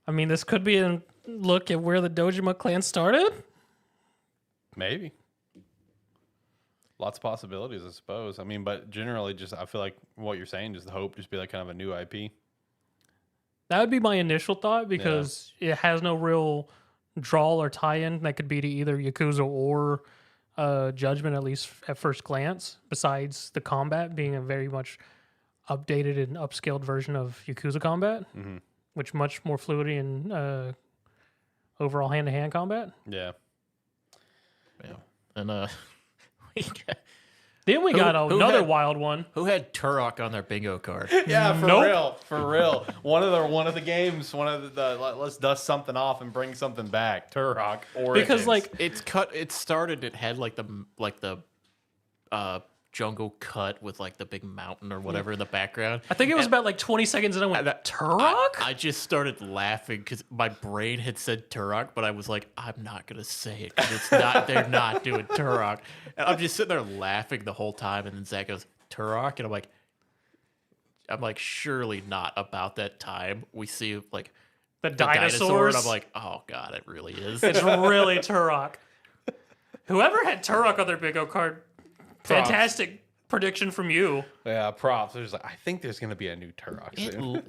I mean, this could be a look at where the Dojima clan started. Maybe. Lots of possibilities, I suppose. I mean, but generally, just I feel like what you're saying, just the hope, just be like kind of a new IP. That would be my initial thought because it has no real draw or tie-in that could be to either Yakuza or Judgment, at least at first glance, besides the combat being a very much updated and upscaled version of Yakuza combat, which much more fluidity and overall hand-to-hand combat. Yeah. Yeah. And Then we got another wild one. who had Turok on their bingo card? Yeah, for Nope. real, for real. One of the games, let's dust something off and bring something back. Turok Origins. Because like It started. It had like the jungle cut with like the big mountain or whatever in the background. I think it was about like 20 seconds and I went, Turok? I just started laughing because my brain had said Turok, but I was like, I'm not gonna say it because it's not. They're not doing Turok, and I'm just sitting there laughing the whole time. And then Zach goes Turok, and I'm like, surely not about that time we see like the the dinosaurs. dinosaur, and I'm like, oh god, it really is. It's really Turok. Whoever had Turok on their bingo card, fantastic prediction from you. Yeah, props. There's like, I think there's gonna be a new Turok soon.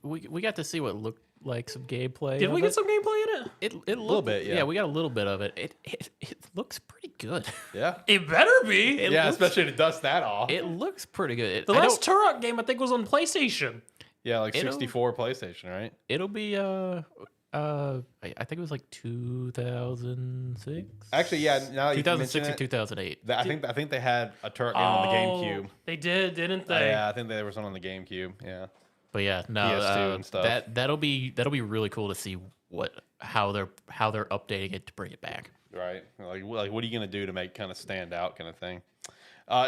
We got to see what looked like some gameplay. Did we get some gameplay in it? It a little bit, yeah. Yeah, we got a little bit of it. It looks pretty good. Yeah. It better be. Yeah, especially to dust that off. It looks pretty good. The last Turok game I think was on PlayStation. Yeah, like 64 PlayStation, right? It'll be I think it was like 2006. Actually, yeah. Now that you 2006 mention or 2008. I think they had a Turok game on the GameCube. They did, didn't they? Yeah, I think there was one on the GameCube. Yeah. But yeah, no, PS2 and stuff. That'll be really cool to see how they're updating it to bring it back. Right. Like what are you gonna do to make kind of stand out kind of thing?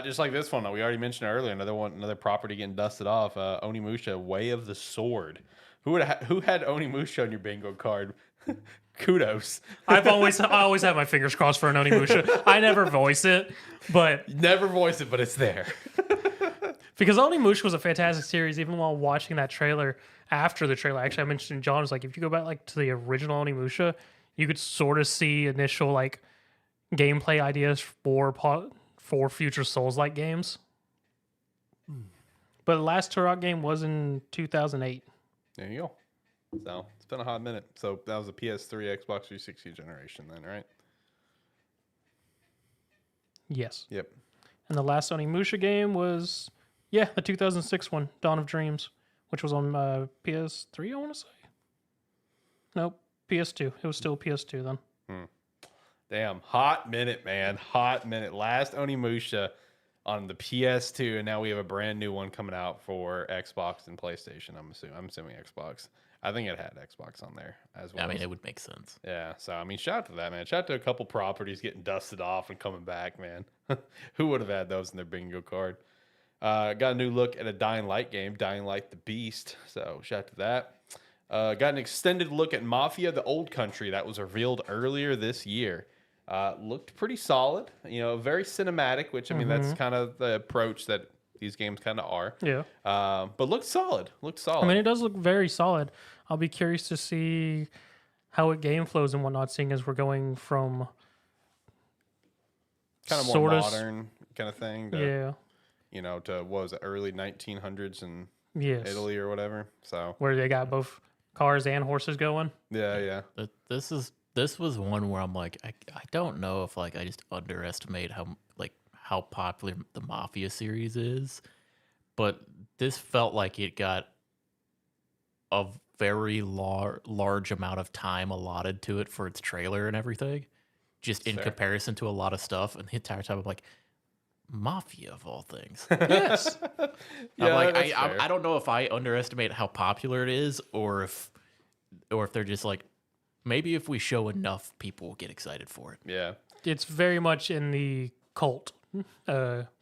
Just like this one, we already mentioned earlier. Another property getting dusted off. Onimusha, Way of the Sword. Who had Onimusha on your bingo card? Kudos. I always have my fingers crossed for an Onimusha. I never voice it, but Never voice it, but it's there. Because Onimusha was a fantastic series, even while watching that trailer. After the trailer, actually, I mentioned John was like, if you go back like to the original Onimusha, you could sort of see initial like gameplay ideas for future Souls-like games. But the last Turok game was in 2008. There you go. So it's been a hot minute. So that was a PS3, Xbox 360 generation then, right? Yes. Yep. And the last Onimusha game was, the 2006 one, Dawn of Dreams, which was on PS3, I want to say. Nope, PS2. It was still PS2 then. Damn, hot minute, man. Hot minute. Last Onimusha on the PS2, and now we have a brand new one coming out for Xbox and PlayStation. I'm assuming Xbox. I think it had Xbox on there as well. I mean, it would make sense. Yeah, so I mean, shout out to that, man. Shout out to a couple properties getting dusted off and coming back, man. Who would have had those in their bingo card? Got a new look at a Dying Light game, Dying Light the Beast. So shout out to that. Got an extended look at Mafia: The Old Country that was revealed earlier this year. Looked pretty solid, very cinematic, which I mean that's kind of the approach that these games kind of are. Yeah. But looked solid. I mean, it does look very solid. I'll be curious to see how it game flows and whatnot, seeing as we're going from kind of more modern kind of thing. To, to what was it, early 1900s in Italy or whatever. So where they got both cars and horses going. Yeah. This was one where I'm like, I don't know if like I just underestimate how popular the Mafia series is, but this felt like it got a very large amount of time allotted to it for its trailer and everything, just in comparison to a lot of stuff. And the entire time I'm like, Mafia of all things. Yes. I'm like, I don't know if I underestimate how popular it is, or if they're just like, maybe if we show enough, people will get excited for it. Yeah. It's very much in the cult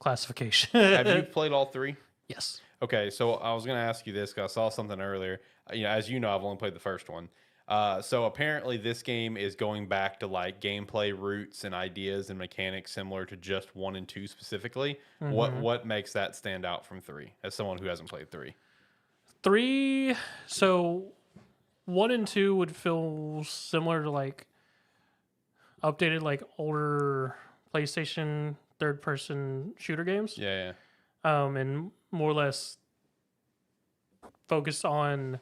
classification. Have you played all three? Yes. Okay, so I was going to ask you this because I saw something earlier. As you know, I've only played the first one. So apparently this game is going back to like gameplay roots and ideas and mechanics similar to just 1 and 2 specifically. What makes that stand out from 3 as someone who hasn't played 3? 3, so 1 and 2 would feel similar to like updated like older PlayStation third-person shooter games. Yeah. And more or less focused on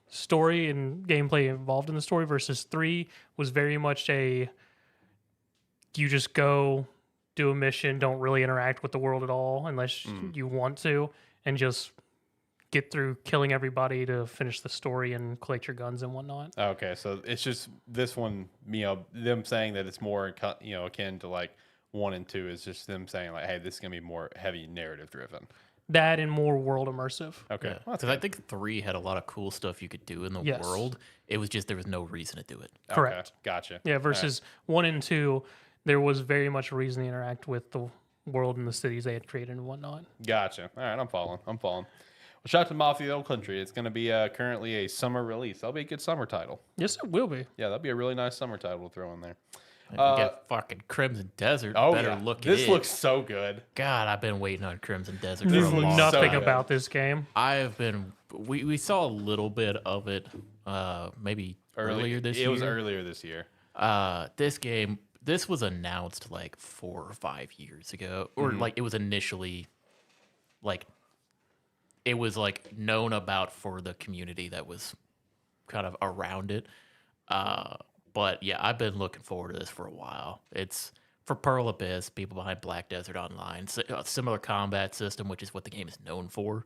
story and gameplay involved in the story, versus 3 was very much you just go do a mission, don't really interact with the world at all unless you want to, and just get through killing everybody to finish the story and collect your guns and whatnot. Okay, so it's just this one, them saying that it's more, akin to like 1 and 2 is just them saying like, hey, this is going to be more heavy narrative driven. That and more world immersive. Okay. Because I think 3 had a lot of cool stuff you could do in the world. It was just there was no reason to do it. Correct. Okay, gotcha. Yeah, versus 1 and 2, there was very much a reason to interact with the world and the cities they had created and whatnot. Gotcha. All right, I'm following. Well, shout out to Mafia: The Old Country. It's going to be currently a summer release. That'll be a good summer title. Yes, it will be. Yeah, that'd be a really nice summer title to throw in there. And we get fucking Crimson Desert. Look at it. This looks so good. God, I've been waiting on Crimson Desert This for a looks long nothing time. about this game. We saw a little bit of it maybe earlier this year. It was earlier this year. This was announced like 4 or 5 years ago, or like it was initially like it was like known about for the community that was kind of around it. But yeah, I've been looking forward to this for a while. It's for Pearl Abyss, people behind Black Desert Online, a similar combat system, which is what the game is known for.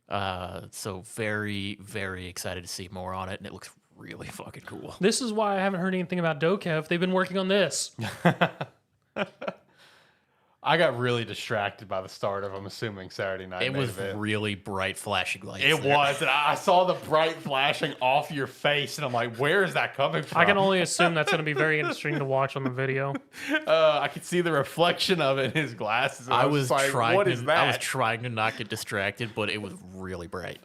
So very, very excited to see more on it, and it looks really fucking cool. This is why I haven't heard anything about Dokev. They've been working on this. I got really distracted by the start of, I'm assuming, Saturday Night. It was really bright flashing lights. It was. And I saw the bright flashing off your face, and I'm like, where is that coming from? I can only assume that's going to be very interesting to watch on the video. I could see the reflection of it in his glasses. I was like, what is that? I was trying to not get distracted, but it was really bright.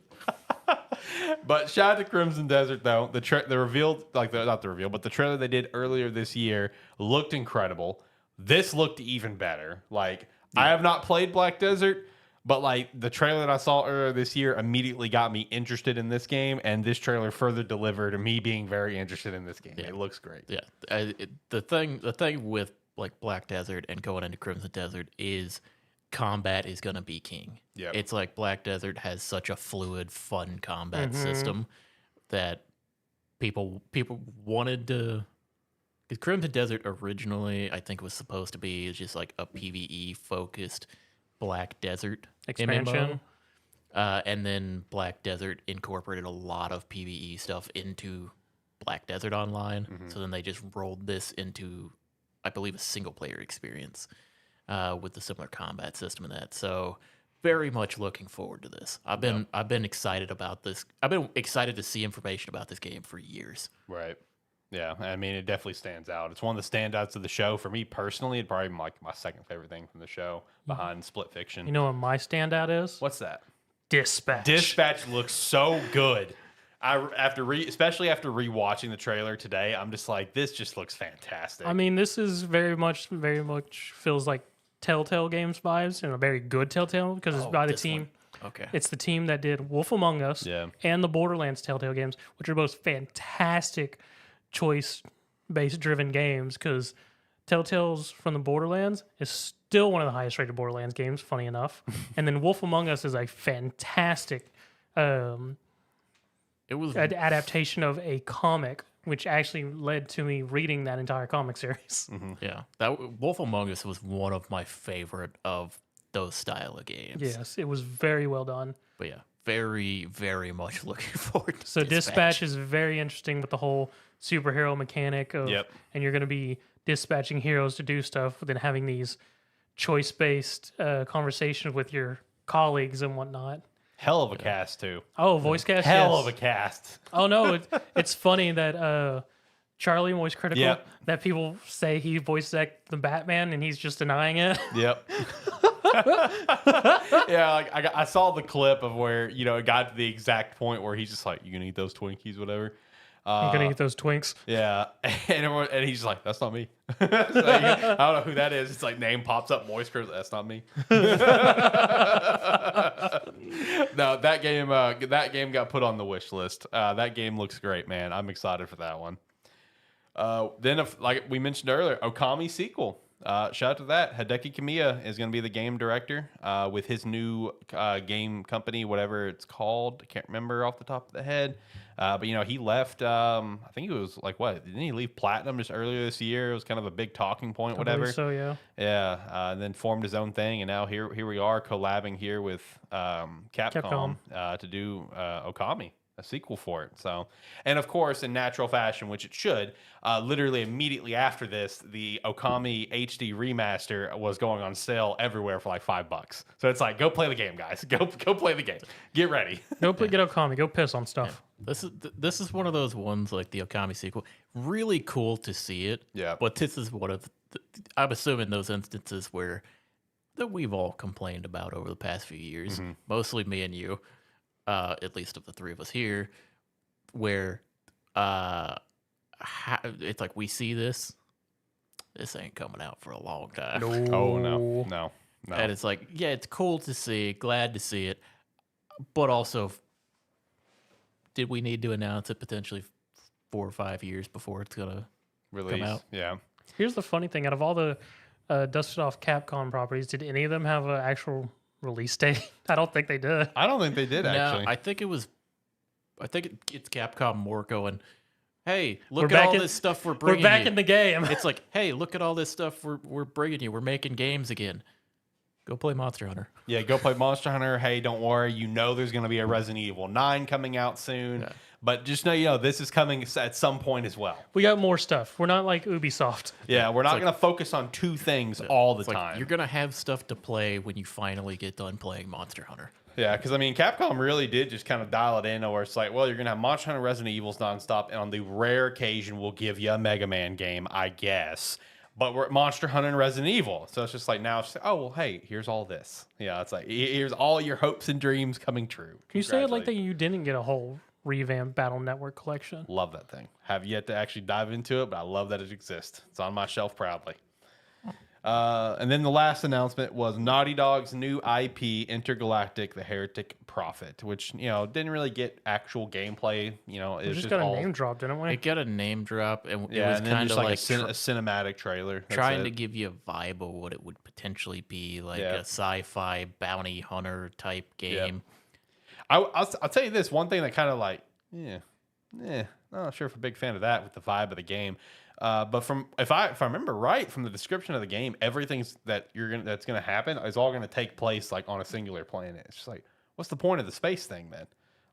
But shout out to Crimson Desert, though. The revealed, like not the reveal, but the trailer they did earlier this year looked incredible. This looked even better. Like, I have not played Black Desert, but like the trailer that I saw earlier this year immediately got me interested in this game, and this trailer further delivered me being very interested in this game. It looks great. Yeah, the thing with like Black Desert and going into Crimson Desert is combat is gonna be king. Yeah, it's like Black Desert has such a fluid, fun combat system that people wanted to. Because Crimson Desert originally, I think, was supposed to be just like a PvE focused Black Desert expansion. MMO. And then Black Desert incorporated a lot of PvE stuff into Black Desert Online. So then they just rolled this into, I believe, a single player experience with the similar combat system and that. So very much looking forward to this. I've been excited about this. I've been excited to see information about this game for years. Right. Yeah, I mean, it definitely stands out. It's one of the standouts of the show. For me personally, it'd probably be like my second favorite thing from the show behind Split Fiction. You know what my standout is? What's that? Dispatch. Dispatch looks so good. Especially after rewatching the trailer today, I'm just like, this just looks fantastic. I mean, this is very much feels like Telltale Games vibes, and a very good Telltale because it's by the team. Okay. It's the team that did Wolf Among Us and the Borderlands Telltale games, which are both fantastic choice-based driven games, because Telltale's from the Borderlands is still one of the highest rated Borderlands games, funny enough. And then Wolf Among Us is a fantastic adaptation of a comic, which actually led to me reading that entire comic series. Yeah, that Wolf Among Us was one of my favorite of those style of games. Yes, it was very well done. But yeah, very, very much looking forward to So Dispatch is very interesting with the whole superhero mechanic of, and you're going to be dispatching heroes to do stuff, then having these choice-based conversations with your colleagues and whatnot. Hell of a cast, too. Oh, voice cast? Hell of a cast. Oh, no, it's funny that Charlie Moist Critical, that people say he voiced the Batman, and he's just denying it. Yep. Yeah, like I saw the clip of where, it got to the exact point where he's just like, you gonna eat those Twinkies, whatever. I'm gonna eat those Twinks. Yeah, and he's like, that's not me. Like, I don't know who that is. It's like name pops up, Moist Critical. That's not me. No, that game got put on the wish list. That game looks great, man. I'm excited for that one. Then, like we mentioned earlier, Okami sequel. Shout out to that. Hideki Kamiya is going to be the game director with his new game company, whatever it's called. I can't remember off the top of the head. But, he left, I think it was like, what? Didn't he leave Platinum just earlier this year? It was kind of a big talking point, whatever. So, yeah. Yeah. And then formed his own thing. And now here we are collabing here with Capcom. To do Okami. A sequel for it. So, and of course, in natural fashion, which it should, literally immediately after this, the Okami HD remaster was going on sale everywhere for like $5. So it's like, go play the game, guys. Go play the game. Get ready. Get Okami. Go piss on stuff. Yeah. This is one of those ones, like the Okami sequel. Really cool to see it. Yeah. But this is one of I'm assuming those instances where that we've all complained about over the past few years, mostly me and you. At least of the three of us here, where it's like we see this ain't coming out for a long time. No. Oh, no. And it's like, yeah, it's cool to see, glad to see it, but also, did we need to announce it potentially 4 or 5 years before it's gonna come out? Yeah. Here's the funny thing: out of all the dusted off Capcom properties, did any of them have an actual release date? I don't think they did. I don't think they did, actually. I think it's Capcom more going, hey, look at all this stuff we're bringing. We're back in the game. It's like, hey, look at all this stuff we're bringing you. We're making games again. Go play Monster Hunter. Yeah, go play Monster Hunter. Hey, don't worry. There's going to be a Resident Evil 9 coming out soon. Yeah. But just know, this is coming at some point as well. We got more stuff. We're not like Ubisoft. Yeah, we're not going to focus on two things all the time. You're going to have stuff to play when you finally get done playing Monster Hunter. Yeah, because, Capcom really did just kind of dial it in where it's like, well, you're going to have Monster Hunter Resident Evils nonstop, and on the rare occasion, we'll give you a Mega Man game, I guess. But we're at Monster Hunter and Resident Evil. So it's just like, now it's like, oh, well, hey, here's all this. Yeah, it's like, here's all your hopes and dreams coming true. Can you say it like that you didn't get a whole revamped Battle Network collection? Love that thing. Have yet to actually dive into it, but I love that it exists. It's on my shelf proudly. And then the last announcement was Naughty Dog's new IP, Intergalactic: The Heretic Prophet, which didn't really get actual gameplay. It was just got a name drop, didn't we? It got a name drop, and it yeah, was and then kind just of like a cinematic trailer, trying to give you a vibe of what it would potentially be, like a sci-fi bounty hunter type game. I'll tell you this one thing that kind of like, I'm not sure if I'm a big fan of that with the vibe of the game. But if I remember right from the description of the game, everything's that's gonna happen is all gonna take place like on a singular planet. It's just like, what's the point of the space thing then?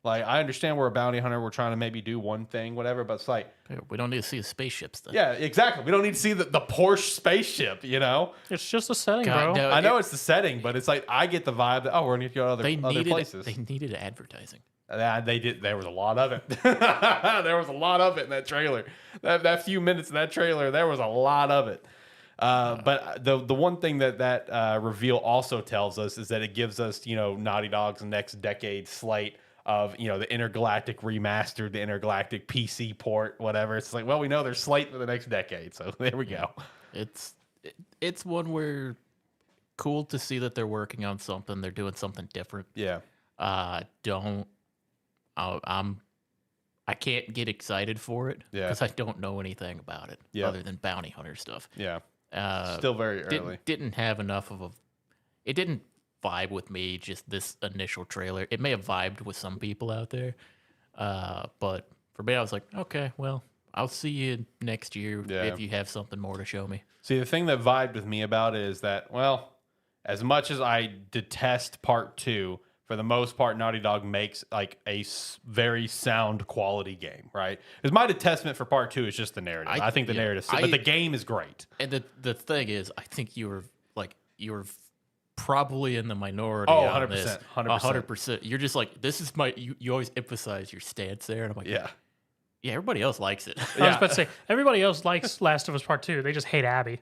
Like, I understand we're a bounty hunter, we're trying to maybe do one thing, whatever, but it's like, we don't need to see the spaceships then. yeah, exactly. We don't need to see the Porsche spaceship, It's just a setting, God, bro. no, I know it's the setting, but it's like I get the vibe that we're gonna go to other places. They needed advertising. They did. There was a lot of it. There was a lot of it in that trailer. That few minutes in that trailer, there was a lot of it. But the one thing that reveal also tells us is that it gives us Naughty Dog's next decade slate of the Intergalactic remastered, the Intergalactic PC port, whatever. It's like, well, we know they're slate for the next decade, so there we go. It's one where cool to see that they're working on something. They're doing something different. Yeah. I can't get excited for it because I don't know anything about it other than bounty hunter stuff. Yeah. Still very early. Didn't have enough of it didn't vibe with me, just this initial trailer. It may have vibed with some people out there. But for me, I was like, okay, well, I'll see you next year if you have something more to show me. See, the thing that vibed with me about it is that, well, as much as I detest part 2, for the most part, Naughty Dog makes like a very sound quality game, right? Because my detestment for part 2 is just the narrative. I think the narrative, but the game is great. And the thing is, I think you were probably in the minority. Oh, on 100%, this. 100%. You're just like, this is you always emphasize your stance there, and I'm like, yeah, everybody else likes it. I was about to say, everybody else likes Last of Us Part 2. They just hate Abby.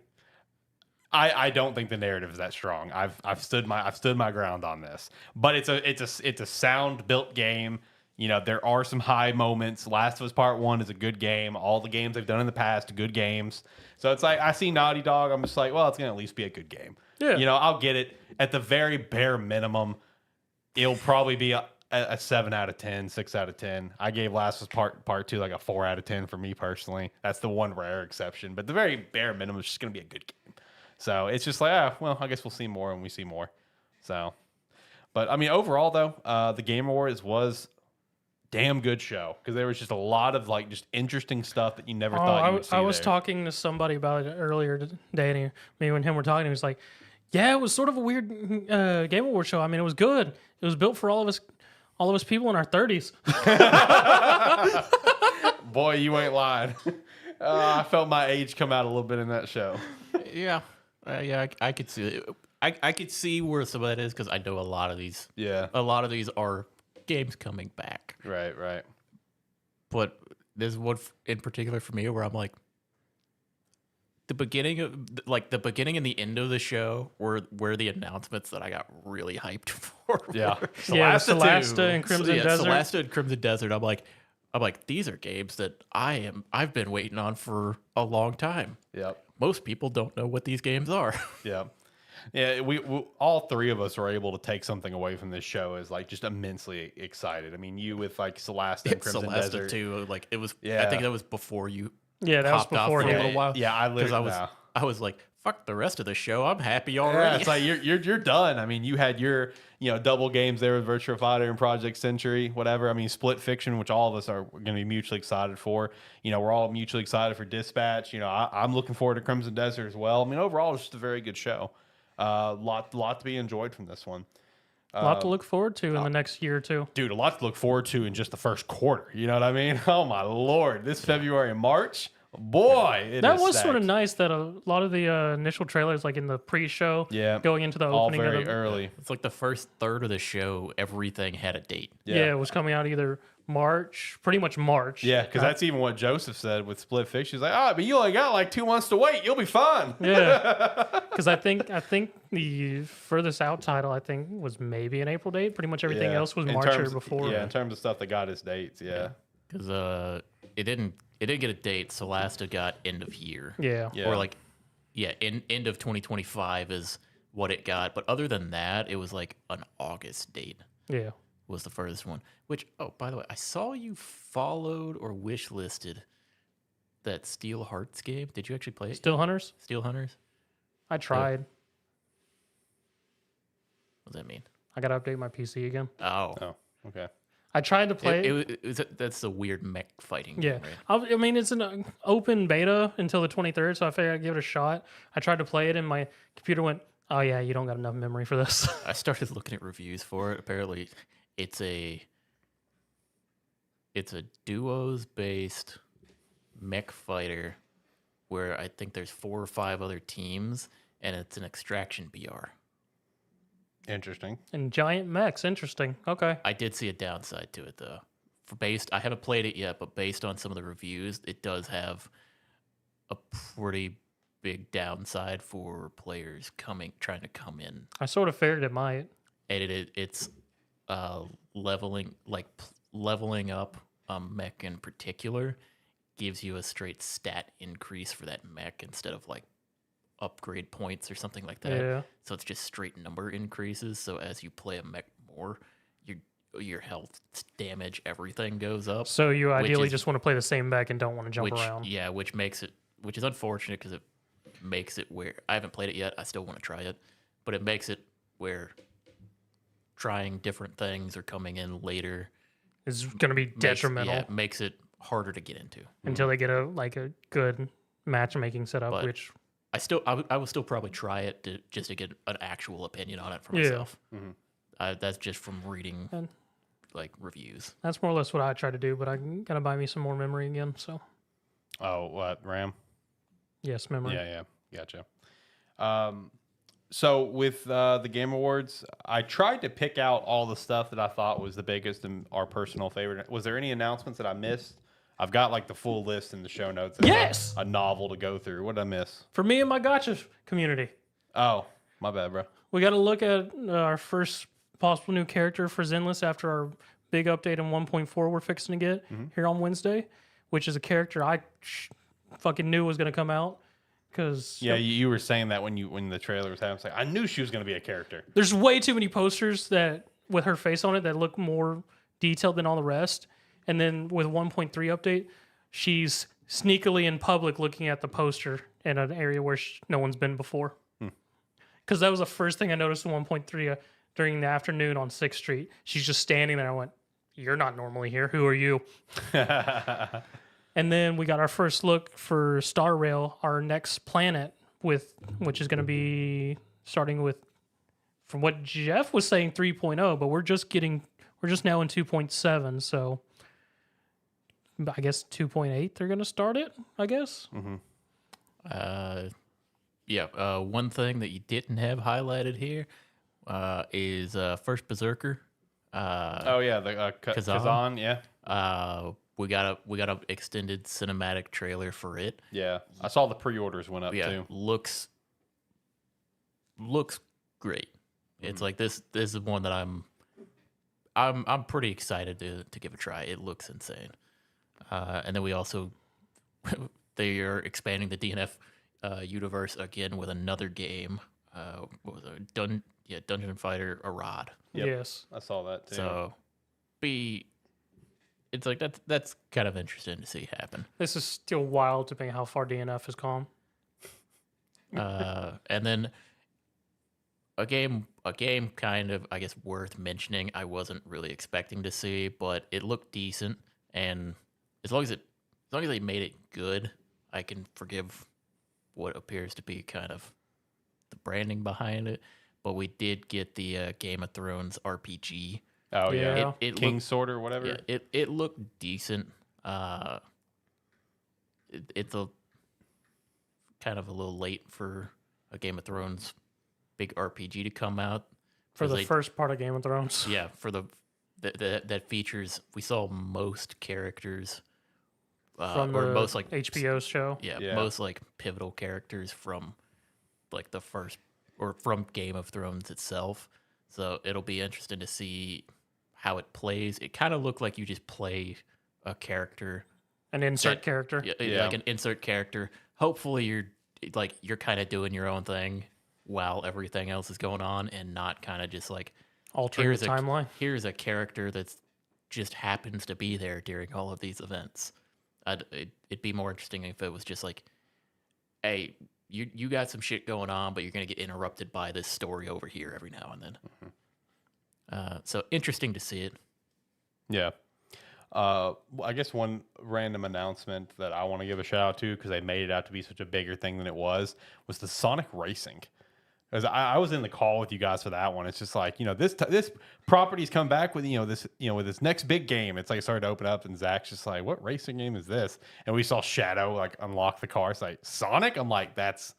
I don't think the narrative is that strong. I've stood my ground on this, but it's a sound built game. There are some high moments. Last of Us Part 1 is a good game. All the games they've done in the past, good games. So it's like I see Naughty Dog, I'm just like, well, it's gonna at least be a good game. Yeah. I'll get it. At the very bare minimum, it'll probably be a 7 out of 10, 6 out of 10. I gave Last of Us Part 2 like a 4 out of 10 for me personally. That's the one rare exception. But the very bare minimum is just gonna be a good game. So it's just like, well, I guess we'll see more when we see more. So, but I mean, overall though, the Game Awards was damn good show because there was just a lot of like just interesting stuff that you never thought you would see. I was talking to somebody about it earlier today, and me and him were talking. He was like, "Yeah, it was sort of a weird Game Awards show. I mean, it was good. It was built for all of us people in our 30s." Boy, you ain't lying. I felt my age come out a little bit in that show. Yeah. I could see it. I could see where some of that is because I know a lot of these. Yeah. A lot of these are games coming back. Right. But there's one in particular for me where I'm like, the beginning and the end of the show were the announcements that I got really hyped for. Yeah. Celeste and Crimson Desert. Celeste and Crimson Desert. I'm like, these are games that I've been waiting on for a long time. Yep. Most people don't know what these games are. Yeah. We all three of us were able to take something away from this show as like just immensely excited. I mean, you with like Celeste and Crimson Celeste Desert too. Like it was. Yeah. I think that was before you. Yeah, that was popped off before for a him. little while. Yeah, I was like, fuck the rest of the show. I'm happy already. Yeah, it's like you're done. I mean, you had your double games there with Virtua Fighter and Project Century, whatever. I mean, Split Fiction, which all of us are going to be mutually excited for. We're all mutually excited for Dispatch. I'm looking forward to Crimson Desert as well. I mean, overall, it's just a very good show. Lot to be enjoyed from this one. A lot to look forward to in the next year or two. Dude, a lot to look forward to in just the first quarter. You know what I mean? Oh my Lord, this February and March. Boy, that was sort of nice that a lot of the initial trailers, like in the pre-show, going into the all opening very of the, early. It's like the first third of the show, everything had a date. Yeah, it was coming out either March, pretty much March. Yeah, because that's even what Joseph said with Split Fiction. He's like, but you only got like 2 months to wait. You'll be fine. Yeah, because I think the furthest out title was maybe an April date. Pretty much everything else was March or before. Yeah, in terms of stuff that got its dates. Yeah, because it didn't get a date. Celeste got end of year. Yeah. Or like end of 2025 is what it got. But other than that, it was like an August date. Yeah. Was the furthest one. Which, oh, by the way, I saw you followed or wish listed that Steel Hearts game. Did you actually play it? Steel Hunters? Steel Hunters? I tried. What does that mean? I got to update my PC again. Oh. Okay. I tried to play it. That's a weird mech fighting Yeah. game, right? I mean, it's an open beta until the 23rd, so I figured I'd give it a shot. I tried to play it, and my computer went, oh, yeah, you don't got enough memory for this. I started looking at reviews for it. Apparently, it's a duos-based mech fighter where I think there's 4 or 5 other teams, and it's an extraction BR. Interesting. And giant mechs. Interesting. Okay. I did see a downside to it, though. I haven't played it yet, but based on some of the reviews, it does have a pretty big downside for players trying to come in. I sort of figured it might. And it's leveling up a mech in particular gives you a straight stat increase for that mech instead of like upgrade points or something like that. Yeah. So it's just straight number increases. So as you play a mech more, your health, damage, everything goes up. So you ideally just want to play the same mech and don't want to jump which, around. Yeah, which is unfortunate because it makes it where I haven't played it yet. I still want to try it, but it makes it where trying different things or coming in later Is going to be detrimental makes it harder to get into until they get a good matchmaking setup, But which I will still probably try it just to get an actual opinion on it for myself. That's just from reading And- like reviews. that's more or less what I try to do, but I got to buy me some more memory again. So, Oh, what, RAM? yes, memory. Yeah. Gotcha. So with the Game Awards, I tried to pick out all the stuff that I thought was the biggest and our personal favorite. Was there any announcements that I missed? I've got like the full list in the show notes. It's Yes! a novel to go through. What did I miss? For me and my gotcha community, Oh, my bad, bro. we got to look at our first possible new character for Zenless after our big update in 1.4 we're fixing to get here on Wednesday, which is a character I fucking knew was going to come out. Because You were saying that when the trailer was happening. I knew she was going to be a character. there's way too many posters that with her face on it that look more detailed than all the rest. And then with 1.3 update, she's sneakily in public looking at the poster in an area where no one's been before. Because that was the first thing I noticed in 1.3 during the afternoon on 6th Street. She's just standing there. I went, "You're not normally here. Who are you?" And then we got our first look for Star Rail, our next planet, which is going to be starting with, from what Jeff was saying, 3.0, but we're just now in 2.7, so I guess 2.8 they're going to start it, I guess. One thing that you didn't have highlighted here is First Berserker. The Kazan, yeah. We got a extended cinematic trailer for it. Yeah. I saw the pre-orders went up too. Looks great. It's like this is one that I'm pretty excited to give a try. It looks insane. And then we also they are expanding the DNF universe again with another game. What was it? Dungeon Fighter Arad. Yep. Yes. I saw that too. So it's like that's kind of interesting to see happen. This is still wild to me how far DNF has gone. And then a game kind of, I guess, worth mentioning. I wasn't really expecting to see, but it looked decent, and as long as they made it good, I can forgive what appears to be kind of the branding behind it. But we did get the Game of Thrones RPG. Oh yeah, Yeah. It King's looked, Sword or whatever. yeah, it looked decent. It's a kind of a little late for a Game of Thrones big RPG to come out. For the They- first part of Game of Thrones. Yeah, for that features, we saw most characters From or the most like HBO show. Yeah. most like pivotal characters from like the first or from Game of Thrones itself. So it'll be interesting to see how it plays. It kind of looked like you just play a character, An insert character. like an insert character. Hopefully like you're kind of doing your own thing while everything else is going on, and not kind of just like altering the timeline. Here's a character that's just happens to be there during all of these events. It'd be more interesting if it was just like, hey, you got some shit going on, but you're gonna get interrupted by this story over here every now and then. So interesting to see it. Yeah. I guess one random announcement that I want to give a shout out to, because they made it out to be such a bigger thing than it was the Sonic Racing. Because I was in the call with you guys for that one. It's just like, this property's come back with, with this next big game. It's like it started to open up, and Zach's just like, what racing game is this? And we saw Shadow like unlock the car. It's like, Sonic? I'm like, that's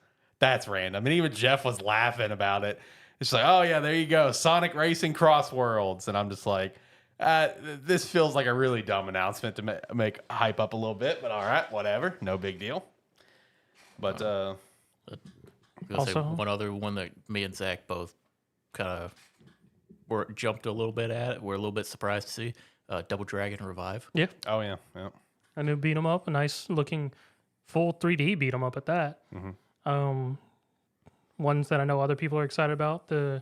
random. And even Jeff was laughing about it. It's like, oh yeah, there you go, Sonic Racing Cross Worlds. And I'm just like, this feels like a really dumb announcement to make hype up a little bit, but all right, whatever, no big deal. But also, say one other one that me and Zach both kind of jumped a little bit at. We're a little bit surprised to see Double Dragon Revive. Yeah. Oh yeah. A new beat 'em up, a nice looking full 3D beat 'em up at that. Mm-hmm. Ones that I know other people are excited about: the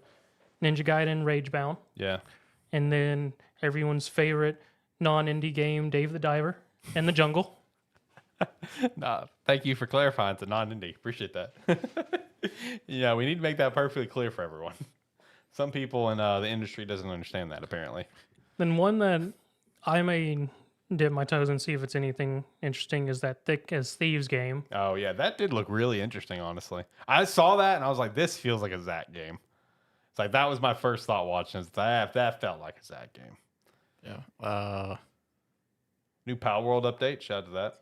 Ninja Gaiden Ragebound. Yeah. And then everyone's favorite non-indie game, Dave the Diver and the Jungle. Nah, thank you for clarifying. It's a non-indie. Appreciate that. Yeah, we need to make that perfectly clear for everyone. Some people in the industry doesn't understand that, apparently. Then one that I may dip my toes and see if it's anything interesting is that Thick as Thieves game. Oh yeah, that did look really interesting, honestly. I saw that and I was like, this feels like a Zach game. It's like, that was my first thought watching it. That felt like a Zach game. Yeah. New Power World update. Shout out to that.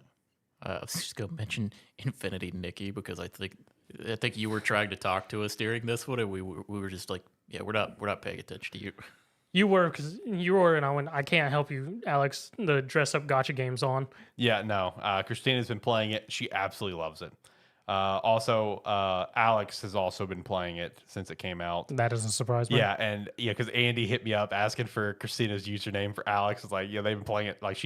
I was just gonna mention Infinity Nikki, because I think you were trying to talk to us during this one, and we were just like, yeah, we're not paying attention to you. You were, because you were, and I went, I can't help you, Alex. The dress up gotcha game's on. Yeah, no. Christina's been playing it. She absolutely loves it. Also, Alex has also been playing it since it came out. That doesn't surprise me. Yeah, and because Andy hit me up asking for Christina's username for Alex. It's like, yeah, they've been playing it. Like,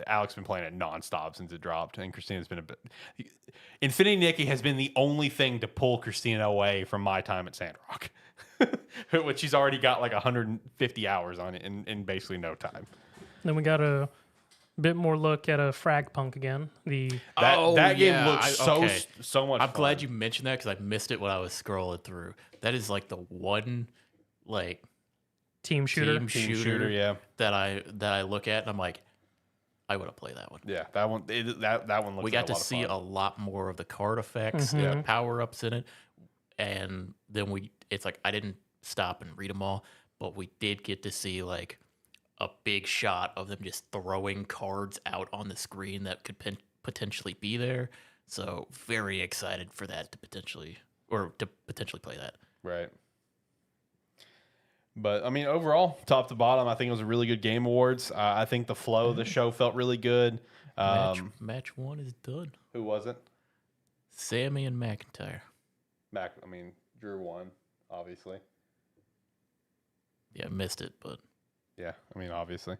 Alex been playing it nonstop since it dropped, and Christina's been a bit. Infinity Nikki has been the only thing to pull Christina away from my time at Sandrock, which she's already got like 150 hours on it in basically no time. Then we got a bit more look at a Frag Punk again. That game looks so much. I'm fun. glad you mentioned that, because I missed it when I was scrolling through. That is like the one like team shooter, yeah. that I look at and I'm like, I want to play that one. Yeah, that one. That one looks. We got like to see a lot more of the card effects, power ups in it, and then it's like I didn't stop and read them all, but we did get to see like a big shot of them just throwing cards out on the screen that could potentially be there. So very excited for that to potentially play that. Right. But I mean, overall, top to bottom, I think it was a really good Game Awards. I think the flow of the show felt really good. Match one is done. Who was it? Sammy and McIntyre. Drew won, obviously. Yeah, missed it, but yeah, obviously,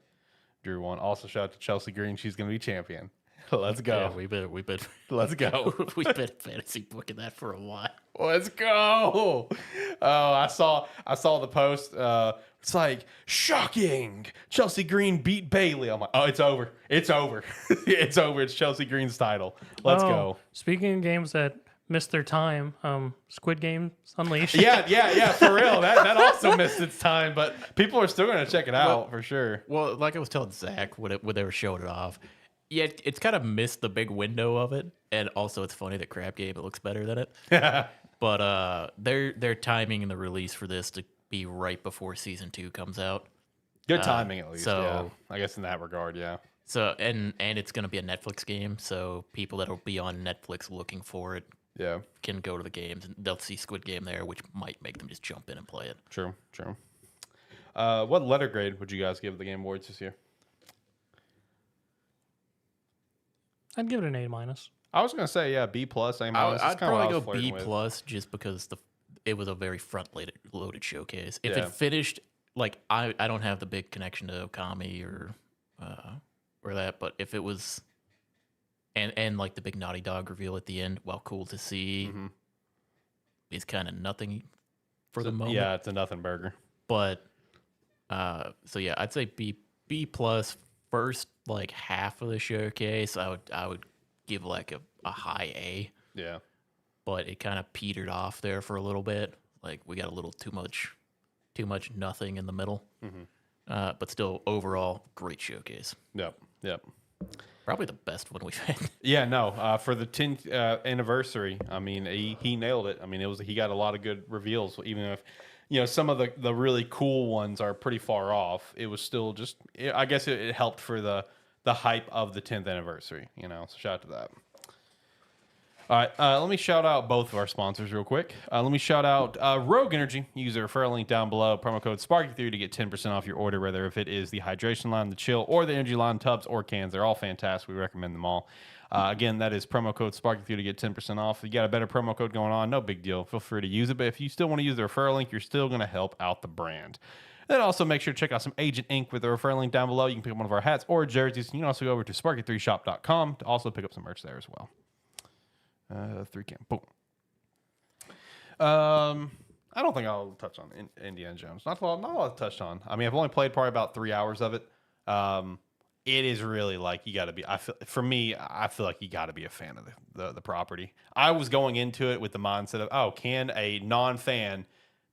Drew won. Also, shout out to Chelsea Green. She's going to be champion. Let's go. Yeah, we've been let's go. We've been fantasy booking that for a while. Let's go. Oh, I saw the post. It's like, shocking. Chelsea Green beat Bailey. I'm like, oh, it's over. It's over. It's over. It's Chelsea Green's title. Let's go. Speaking of games that missed their time, Squid Game Unleashed. Yeah, for real. That also missed its time, but people are still going to check it out for sure. Well, like I was telling Zach when they were showing it off, yeah, it's kind of missed the big window of it, and also it's funny that Crab Game, it looks better than it. But they're timing the release for this to be right before season 2 comes out. Good timing, at least. So yeah. I guess in that regard, yeah. So and it's going to be a Netflix game, so people that'll be on Netflix looking for it, can go to the games and they'll see Squid Game there, which might make them just jump in and play it. True. What letter grade would you guys give the Game Awards this year? I'd give it an A-. I was gonna say B plus. I'd probably go B plus just because it was a very front-loaded showcase. If it finished like I don't have the big connection to Okami or that, but if it was and like the big Naughty Dog reveal at the end, while cool to see, is kind of nothing for the moment. Yeah, it's a nothing burger. But so yeah, I'd say B plus. First like half of the showcase, I would give like a high A. Yeah. But it kind of petered off there for a little bit. Like we got a little too much nothing in the middle. But still, overall, great showcase. Yep. Probably the best one we've had. Yeah, no. For the 10th anniversary, I mean, he nailed it. I mean, he got a lot of good reveals, even if some of the really cool ones are pretty far off. It was still just, I guess it helped for the hype of the 10th anniversary. So shout out to that. All right, let me shout out both of our sponsors real quick. Let me shout out Rogue Energy. Use the referral link down below, promo code SPARKY3 to get 10% off your order, whether if it is the hydration line, the chill, or the energy line, tubs or cans. They're all fantastic. We recommend them all. Again, that is promo code SPARKY3 to get 10% off. If you got a better promo code going on, no big deal. Feel free to use it. But if you still want to use the referral link, you're still going to help out the brand. Then also make sure to check out some Agent Ink with the referral link down below. You can pick up one of our hats or jerseys. You can also go over to sparky3shop.com to also pick up some merch there as well. 3 cam. Boom. I don't think I'll touch on Indiana Jones. Not a lot to touch on. I mean, I've only played probably about 3 hours of it. It is really like you got to be. I feel like you got to be a fan of the property. I was going into it with the mindset of, can a non-fan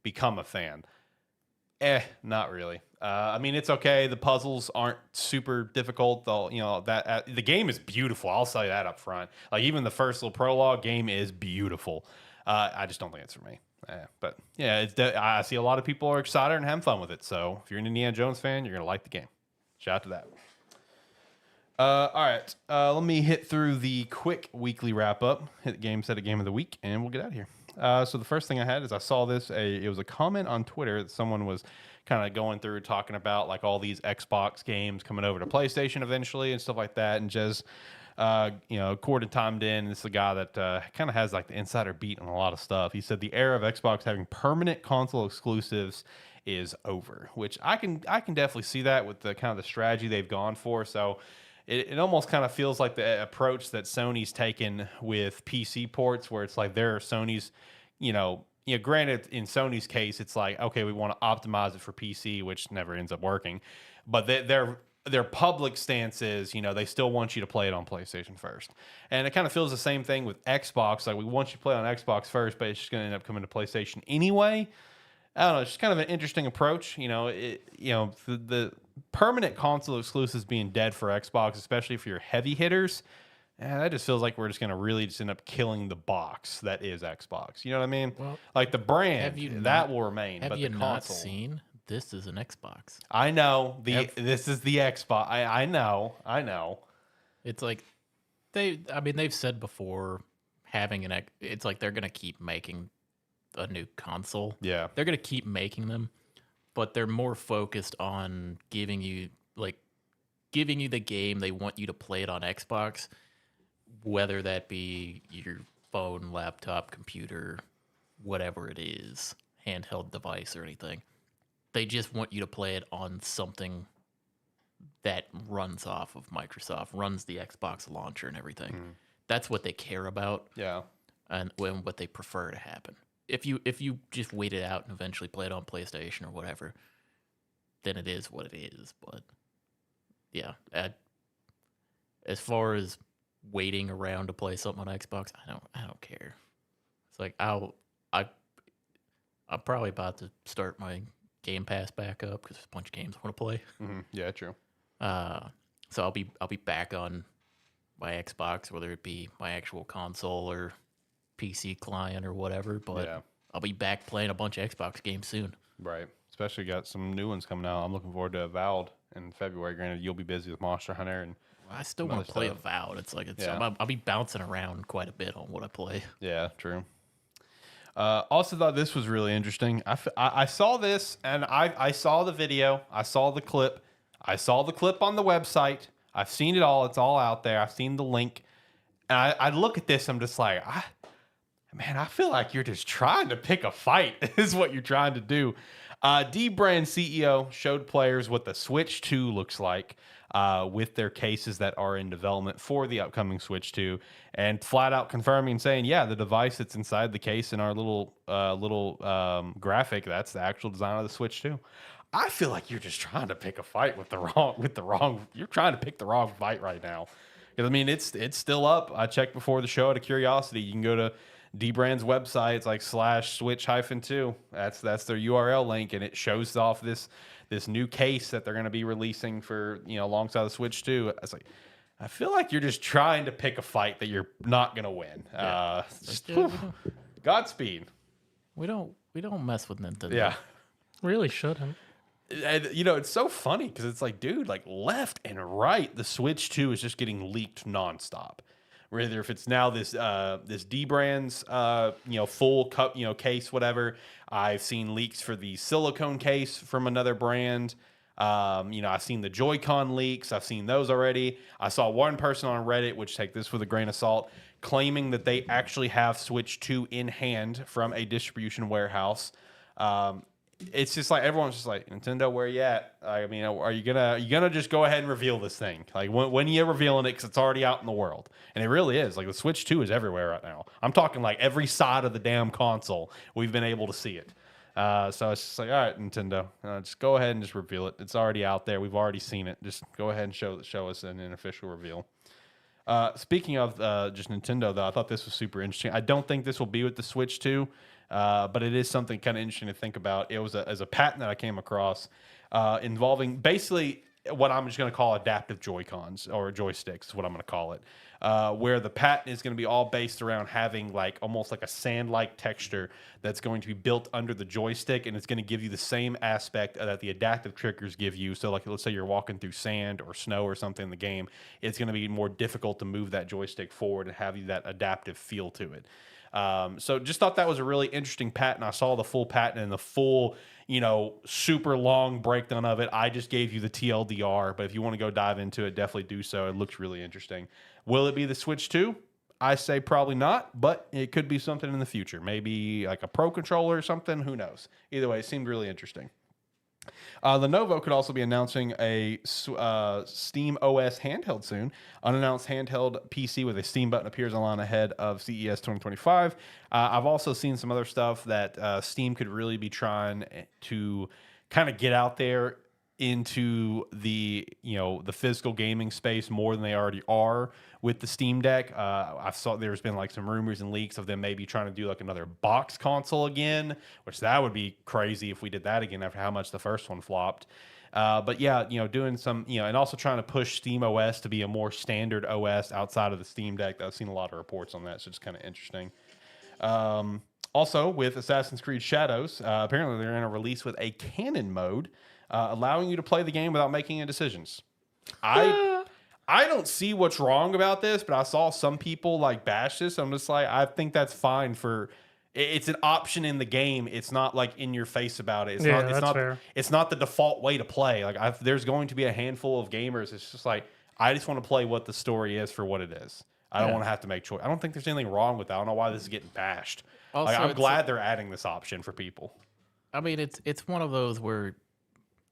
become a fan? Not really. I mean, it's okay. The puzzles aren't super difficult, though. The game is beautiful. I'll say that up front. Like even the first little prologue game is beautiful. I just don't think it's for me. But yeah, I see a lot of people are excited and having fun with it. So if you're an Indiana Jones fan, you're gonna like the game. Shout out to that. All right, let me hit through the quick weekly wrap up. Hit Gamestetic Game of the Week, and we'll get out of here. So the first thing I had is I saw this. It was a comment on Twitter that someone was kind of going through talking about like all these Xbox games coming over to PlayStation eventually and stuff like that. And just Corden timed in. This is a guy that kind of has like the insider beat on a lot of stuff. He said the era of Xbox having permanent console exclusives is over, which I can definitely see that with the kind of the strategy they've gone for. So it almost kind of feels like the approach that Sony's taken with PC ports, where it's like there are Sony's, granted in Sony's case, it's like, okay, we want to optimize it for PC, which never ends up working. But their public stance is, they still want you to play it on PlayStation first. And it kind of feels the same thing with Xbox. Like we want you to play on Xbox first, but it's just going to end up coming to PlayStation anyway. I don't know. It's just kind of an interesting approach. The permanent console exclusives being dead for Xbox, especially for your heavy hitters, that just feels like we're just going to really just end up killing the box that is Xbox. You know what I mean? Well, like the brand, that will remain. But the console, not seen? This is an Xbox. I know. This is the Xbox. I know. It's like they've said before having it's like they're going to keep making a new console. Yeah. They're going to keep making them, but they're more focused on giving you the game. They want you to play it on Xbox, whether that be your phone, laptop, computer, whatever it is, handheld device or anything. They just want you to play it on something that runs off of Microsoft, runs the Xbox launcher and everything. That's what they care about. Yeah. And what they prefer to happen. If you just wait it out and eventually play it on PlayStation or whatever, then it is what it is. But yeah, as far as waiting around to play something on Xbox, I don't care. It's like I'm probably about to start my Game Pass back up because there's a bunch of games I want to play. Yeah, true. So I'll be back on my Xbox, whether it be my actual console or PC client or whatever, but yeah. I'll be back playing a bunch of Xbox games soon. Right. Especially got some new ones coming out. I'm looking forward to Avowed in February. Granted, you'll be busy with Monster Hunter and I still want to play Avowed. It's like I'll be bouncing around quite a bit on what I play. Yeah, true. Also thought this was really interesting. I saw this and I saw the video. I saw the clip. I saw the clip on the website. I've seen it all. It's all out there. I've seen the link. And I look at this. I'm just like, Man, I feel like you're just trying to pick a fight is what you're trying to do. D-Brand CEO showed players what the Switch 2 looks like with their cases that are in development for the upcoming Switch 2, and flat out confirming and saying, yeah, the device that's inside the case in our little graphic, that's the actual design of the Switch 2. I feel like you're just trying to pick a fight with the wrong. You're trying to pick the wrong fight right now. Because I mean, it's still up. I checked before the show out of curiosity. You can go to D-Brand's website. It's like /switch-2. That's their URL link, and it shows off this new case that they're going to be releasing for alongside the Switch 2. It's like, I feel like you're just trying to pick a fight that you're not going to win. Yeah. Godspeed. We don't mess with Nintendo. Yeah. Really shouldn't. And, it's so funny because it's like, dude, like left and right, the Switch 2 is just getting leaked nonstop. Whether if it's now this D-Brand's full cup case, whatever. I've seen leaks for the silicone case from another brand. I've seen the Joy-Con leaks. I've seen those already. I saw one person on Reddit, which take this with a grain of salt, claiming that they actually have Switch 2 in hand from a distribution warehouse. It's just like everyone's just like, Nintendo, where you at? I mean, are you gonna just go ahead and reveal this thing? Like when are you revealing it? Because it's already out in the world, and it really is. Like the Switch 2 is everywhere right now. I'm talking like every side of the damn console. We've been able to see it. So it's just like, all right, Nintendo, just go ahead and just reveal it. It's already out there. We've already seen it. Just go ahead and show us an official reveal. Speaking of just Nintendo, though, I thought this was super interesting. I don't think this will be with the Switch 2. But it is something kind of interesting to think about. It was a patent that I came across involving basically what I'm just going to call adaptive Joy-Cons or joysticks is what I'm going to call it, where the patent is going to be all based around having like almost like a sand-like texture that's going to be built under the joystick, and it's going to give you the same aspect that the adaptive triggers give you. So like let's say you're walking through sand or snow or something in the game, it's going to be more difficult to move that joystick forward and have you that adaptive feel to it. So just thought that was a really interesting patent. I saw the full patent and the full, super long breakdown of it. I just gave you the TLDR, but if you want to go dive into it, definitely do so. It looks really interesting. Will it be the Switch 2? I say probably not, but it could be something in the future. Maybe like a Pro Controller or something. Who knows? Either way, it seemed really interesting. Lenovo could also be announcing a Steam OS handheld soon. Unannounced handheld PC with a Steam button appears online ahead of CES 2025. I've also seen some other stuff that Steam could really be trying to kind of get out there into the the physical gaming space more than they already are with the Steam Deck. I saw there's been like some rumors and leaks of them maybe trying to do like another box console again, which that would be crazy if we did that again after how much the first one flopped. But yeah, doing some and also trying to push Steam OS to be a more standard OS outside of the Steam Deck. I've seen a lot of reports on that, so it's kind of interesting. Also, with Assassin's Creed Shadows, apparently they're going to release with a canon mode, allowing you to play the game without making any decisions. I don't see what's wrong about this, but I saw some people like bash this. I'm just like, I think that's fine for. It's an option in the game. It's not like in your face about it. It's not the default way to play. Like there's going to be a handful of gamers. It's just like I just want to play what the story is for what it is. I don't want to have to make choice. I don't think there's anything wrong with that. I don't know why this is getting bashed. Also, I'm glad they're adding this option for people. I mean, it's one of those where,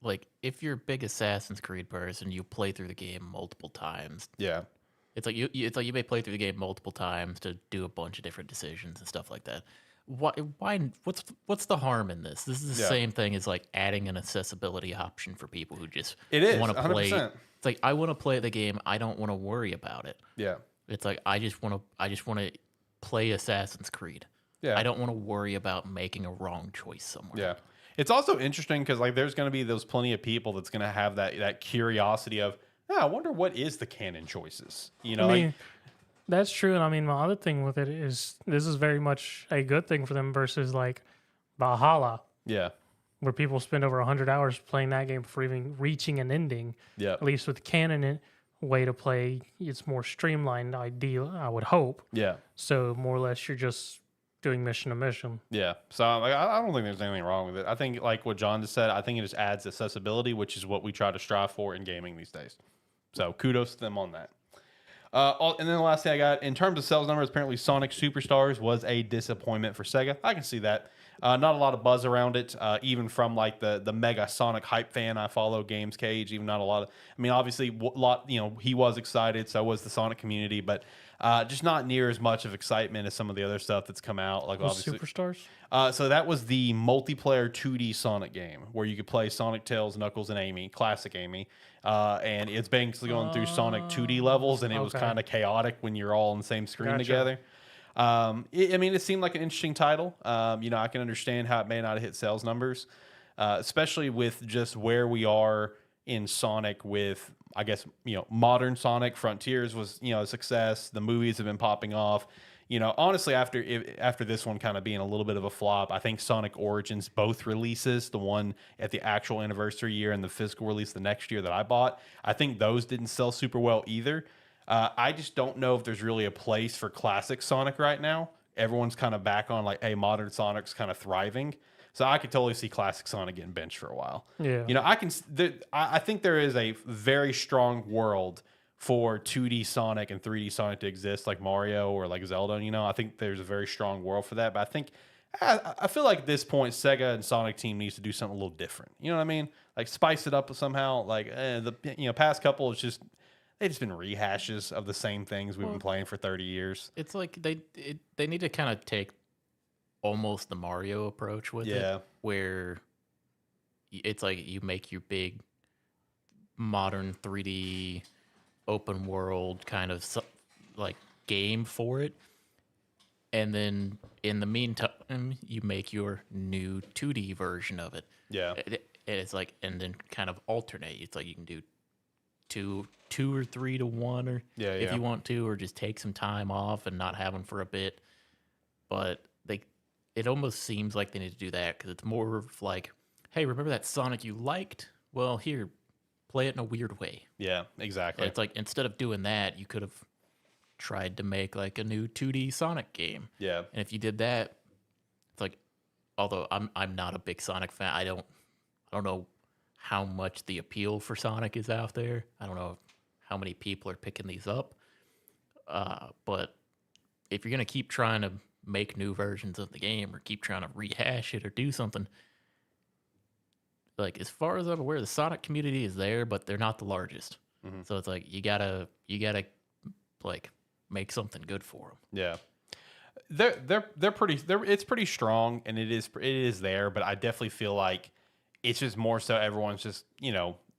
like, if you're a big Assassin's Creed person, you play through the game multiple times. Yeah, it's like you may play through the game multiple times to do a bunch of different decisions and stuff like that. Why? What's the harm in this? This is the same thing as like adding an accessibility option for people who just want to play. 100%. It's like I want to play the game. I don't want to worry about it. Yeah. It's like I just want to play Assassin's Creed. Yeah. I don't want to worry about making a wrong choice somewhere. Yeah. It's also interesting because like there's going to be those plenty of people that's going to have that curiosity of, I wonder what is the canon choices. I mean, that's true. And I mean, my other thing with it is this is very much a good thing for them versus like Valhalla. Yeah. Where people spend over 100 hours playing that game before even reaching an ending. Yeah. At least with canon way to play, it's more streamlined, ideal, I would hope. Yeah. So more or less you're just doing mission to mission. Yeah. So like, I don't think there's anything wrong with it. I think like what John just said, I think it just adds accessibility, which is what we try to strive for in gaming these days. So kudos to them on that. And then the last thing I got, in terms of sales numbers, apparently Sonic Superstars was a disappointment for Sega. I can see that. Not a lot of buzz around it, even from like the mega Sonic hype fan I follow, Games Cage. Even not a lot of. I mean, obviously, he was excited, so was the Sonic community, but just not near as much of excitement as some of the other stuff that's come out. Like obviously, Superstars. So that was the multiplayer 2D Sonic game where you could play Sonic, Tails, Knuckles, and Amy, classic Amy, and it's basically going through Sonic 2D levels, and it was kind of chaotic when you're all on the same screen together. I mean, it seemed like an interesting title. I can understand how it may not have hit sales numbers, especially with just where we are in Sonic with, I guess, modern Sonic. Frontiers was, a success. The movies have been popping off. Honestly, after this one kind of being a little bit of a flop, I think Sonic Origins, both releases, the one at the actual anniversary year and the physical release the next year that I bought, I think those didn't sell super well either. I just don't know if there's really a place for classic Sonic right now. Everyone's kind of back on like, hey, modern Sonic's kind of thriving. So I could totally see classic Sonic getting benched for a while. Yeah. I think there is a very strong world for 2D Sonic and 3D Sonic to exist, like Mario or like Zelda. I think there's a very strong world for that. But I feel like at this point, Sega and Sonic Team needs to do something a little different. You know what I mean? Like spice it up somehow. Like the past couple is just. They've just been rehashes of the same things we've been playing for 30 years. It's like they need to kind of take almost the Mario approach with it, where it's like you make your big modern 3D open world kind of like game for it, and then in the meantime you make your new 2D version of it. Yeah, it's like, and then kind of alternate. It's like you can do two or 3 to 1, or if you want to, or just take some time off and not have them for a bit. But it almost seems like they need to do that, because it's more of like, hey, remember that Sonic you liked? Well, here, play it in a weird way. Yeah, exactly. And it's like, instead of doing that, you could have tried to make like a new 2D Sonic game. Yeah. And if you did that, it's like, although I'm not a big Sonic fan, I don't know how much the appeal for Sonic is out there. I don't know how many people are picking these up. But if you're going to keep trying to make new versions of the game or keep trying to rehash it or do something, like, as far as I'm aware, the Sonic community is there, but they're not the largest. Mm-hmm. So it's like, you gotta like make something good for them. Yeah. It's pretty strong, and it is there, but I definitely feel like it's just more so everyone's just,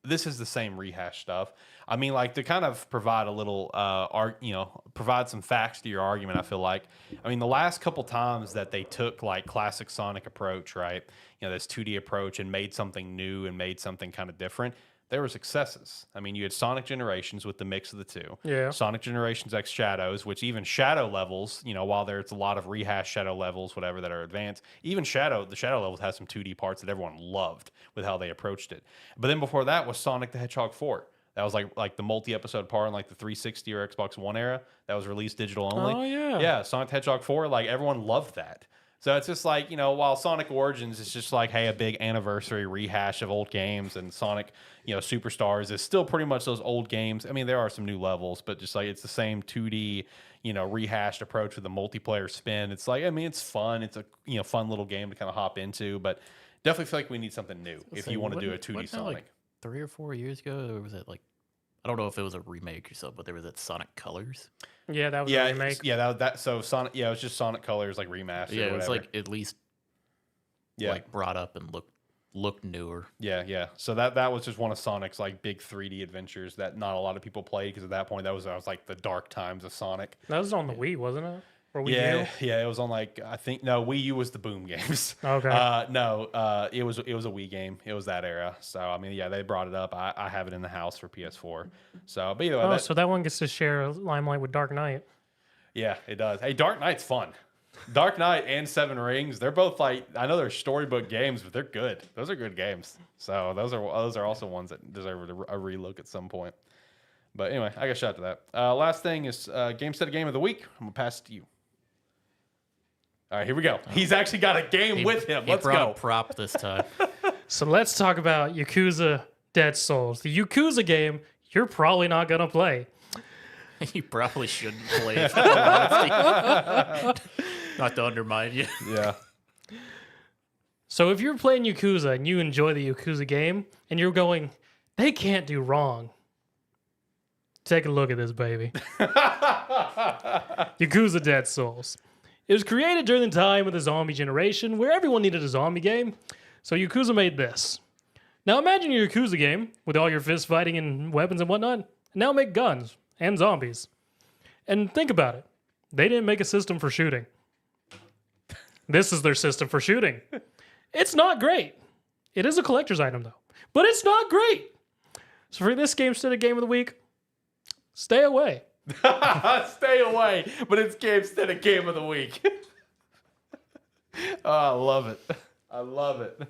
this is the same rehash stuff. I mean, like, to kind of provide a little, provide some facts to your argument, I feel like. I mean, the last couple times that they took, like, classic Sonic approach, right? This 2D approach, and made something new and made something kind of different, there were successes. I mean, you had Sonic Generations with the mix of the two. Yeah. Sonic Generations X Shadows, which even Shadow levels, while there's a lot of rehash Shadow levels, whatever, that are advanced, even the Shadow levels has some 2D parts that everyone loved with how they approached it. But then before that was Sonic the Hedgehog 4. That was like the multi-episode part in like the 360 or Xbox One era that was released digital only. Oh, yeah. Yeah, Sonic the Hedgehog 4, like, everyone loved that. So it's just like, while Sonic Origins is just like, hey, a big anniversary rehash of old games, and Sonic, Superstars is still pretty much those old games. I mean, there are some new levels, but just like, it's the same 2D, rehashed approach with a multiplayer spin. It's like, I mean, it's fun. It's a, fun little game to kind of hop into, but definitely feel like we need something new if you want to do a 2D Sonic. Like 3 or 4 years ago, or was it like, I don't know if it was a remake or something, but there was that Sonic Colors. Yeah, that was a remake. So Sonic. Yeah, it was just Sonic Colors, like remastered. Yeah, it was like at least like brought up and looked newer. Yeah. So that was just one of Sonic's like big 3D adventures that not a lot of people played, because at that point that was like the dark times of Sonic. That was on the Wii, wasn't it? Or Wii U? Yeah, it was on like, I think, no, Wii U was the Boom games. Okay. It was a Wii game. It was that era. So I mean, yeah, they brought it up. I have it in the house for PS4. So, but either way, so that one gets to share a limelight with Dark Knight. Yeah, it does. Hey, Dark Knight's fun. Dark Knight and Seven Rings, they're both like, I know they're storybook games, but they're good. Those are good games. So those are also ones that deserve a relook at some point. But anyway, I got shout out to that. Last thing is Gamestead Game of the Week. I'm gonna pass it to you. All right, here we go. He's actually got a game with him. Let's go. He brought a prop this time. So let's talk about Yakuza Dead Souls. The Yakuza game you're probably not going to play. You probably shouldn't play it. Not to undermine you. Yeah. So if you're playing Yakuza and you enjoy the Yakuza game and you're going, they can't do wrong. Take a look at this, baby. Yakuza Dead Souls. It was created during the time of the zombie generation where everyone needed a zombie game. So Yakuza made this. Now imagine your Yakuza game with all your fist fighting and weapons and whatnot. And now make guns and zombies. And think about it. They didn't make a system for shooting. This is their system for shooting. It's not great. It is a collector's item, though. But it's not great. So for this Gamestetic Game of the Week, stay away. Stay away. But it's Gamestetic Game of the Week. Oh, I love it. I love it.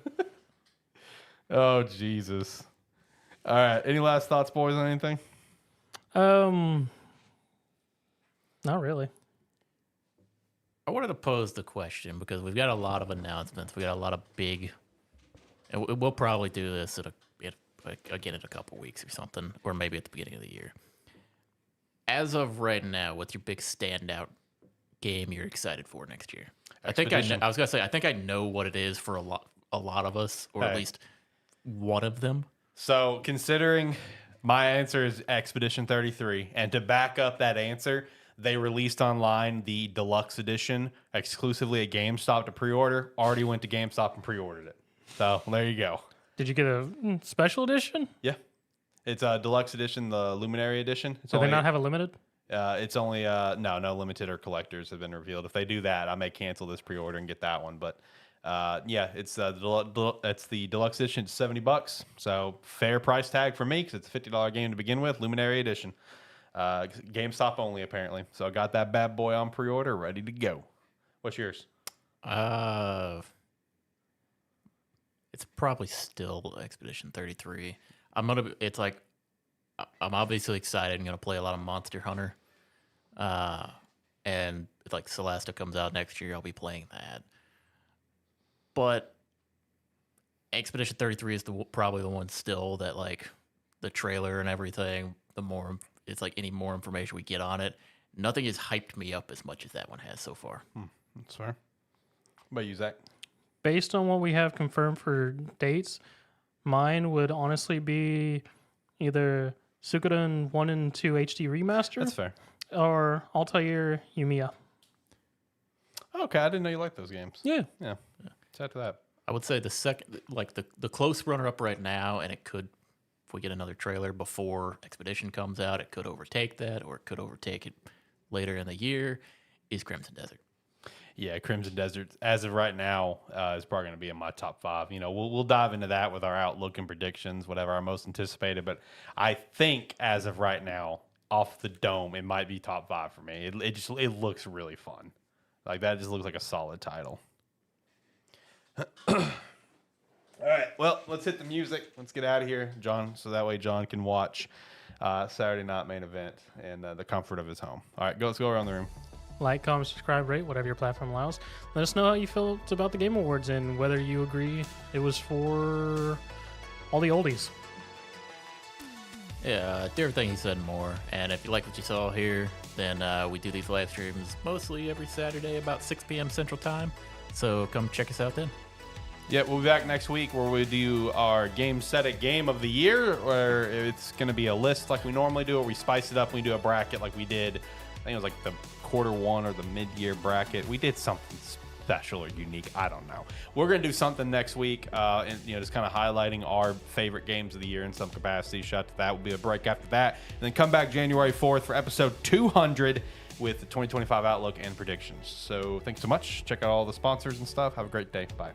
Oh, Jesus. All right. Any last thoughts, boys, on anything? Not really. I wanted to pose the question because we've got a lot of announcements. We got a lot of big, and we'll probably do this again in a couple weeks or something, or maybe at the beginning of the year. As of right now, what's your big standout game you're excited for next year? I think I was gonna say I think I know what it is for a lot of us, or at least one of them. So considering my answer is Expedition 33, and to back up that answer, they released online the deluxe edition exclusively at GameStop to pre-order. Already went to GameStop and pre-ordered it. So there you go. Did you get a special edition? Yeah. It's a deluxe edition, the Luminary edition. Do they not have a limited? It's only, no limited or collectors have been revealed. If they do that, I may cancel this pre-order and get that one. But yeah, it's the deluxe edition. It's $70. So fair price tag for me because it's a $50 game to begin with. Luminary edition. GameStop only, apparently. So I got that bad boy on pre-order, ready to go. What's yours? It's probably still Expedition 33. I'm obviously excited. I'm gonna play a lot of Monster Hunter. And like Celesta comes out next year, I'll be playing that. But Expedition 33 is probably the one still that, like, the trailer and everything, the more it's like any more information we get on it, nothing has hyped me up as much as that one has so far. That's fair. What about you, Zach? Based on what we have confirmed for dates, mine would honestly be either Suikoden 1 and 2 HD Remaster. That's fair. Or Altair Yumiya. Okay, I didn't know you liked those games. Yeah. Shout to that. I would say the second, like the close runner-up right now, and it could, if we get another trailer before Expedition comes out, it could overtake that, or it could overtake it later in the year, is Crimson Desert. Yeah, Crimson Desert, as of right now, is probably going to be in my top 5. You know, we'll dive into that with our outlook and predictions, whatever our most anticipated. But I think as of right now, off the dome, it might be top 5 for me. It looks really fun. Like, that just looks like a solid title. All right, well, let's hit the music. Let's get out of here, John, so that way John can watch Saturday Night Main Event in the comfort of his home. All right, let's go around the room. Like, comment, subscribe, rate, whatever your platform allows. Let us know how you felt about the Game Awards and whether you agree it was for all the oldies. Yeah, do everything he said and more. And if you like what you saw here, then we do these live streams mostly every Saturday about 6 p.m. Central Time. So come check us out then. Yeah, we'll be back next week where we do our Gamestetic Game of the Year, where it's going to be a list like we normally do, or we spice it up and we do a bracket like we did. I think it was like the quarter one or the mid-year bracket. We did something special or unique. I don't know. We're going to do something next week, and just kind of highlighting our favorite games of the year in some capacity. Shout to that. Will be a break after that, and then come back January 4th for episode 200 with the 2025 outlook and predictions. So thanks so much. Check out all the sponsors and stuff. Have a great day. Bye.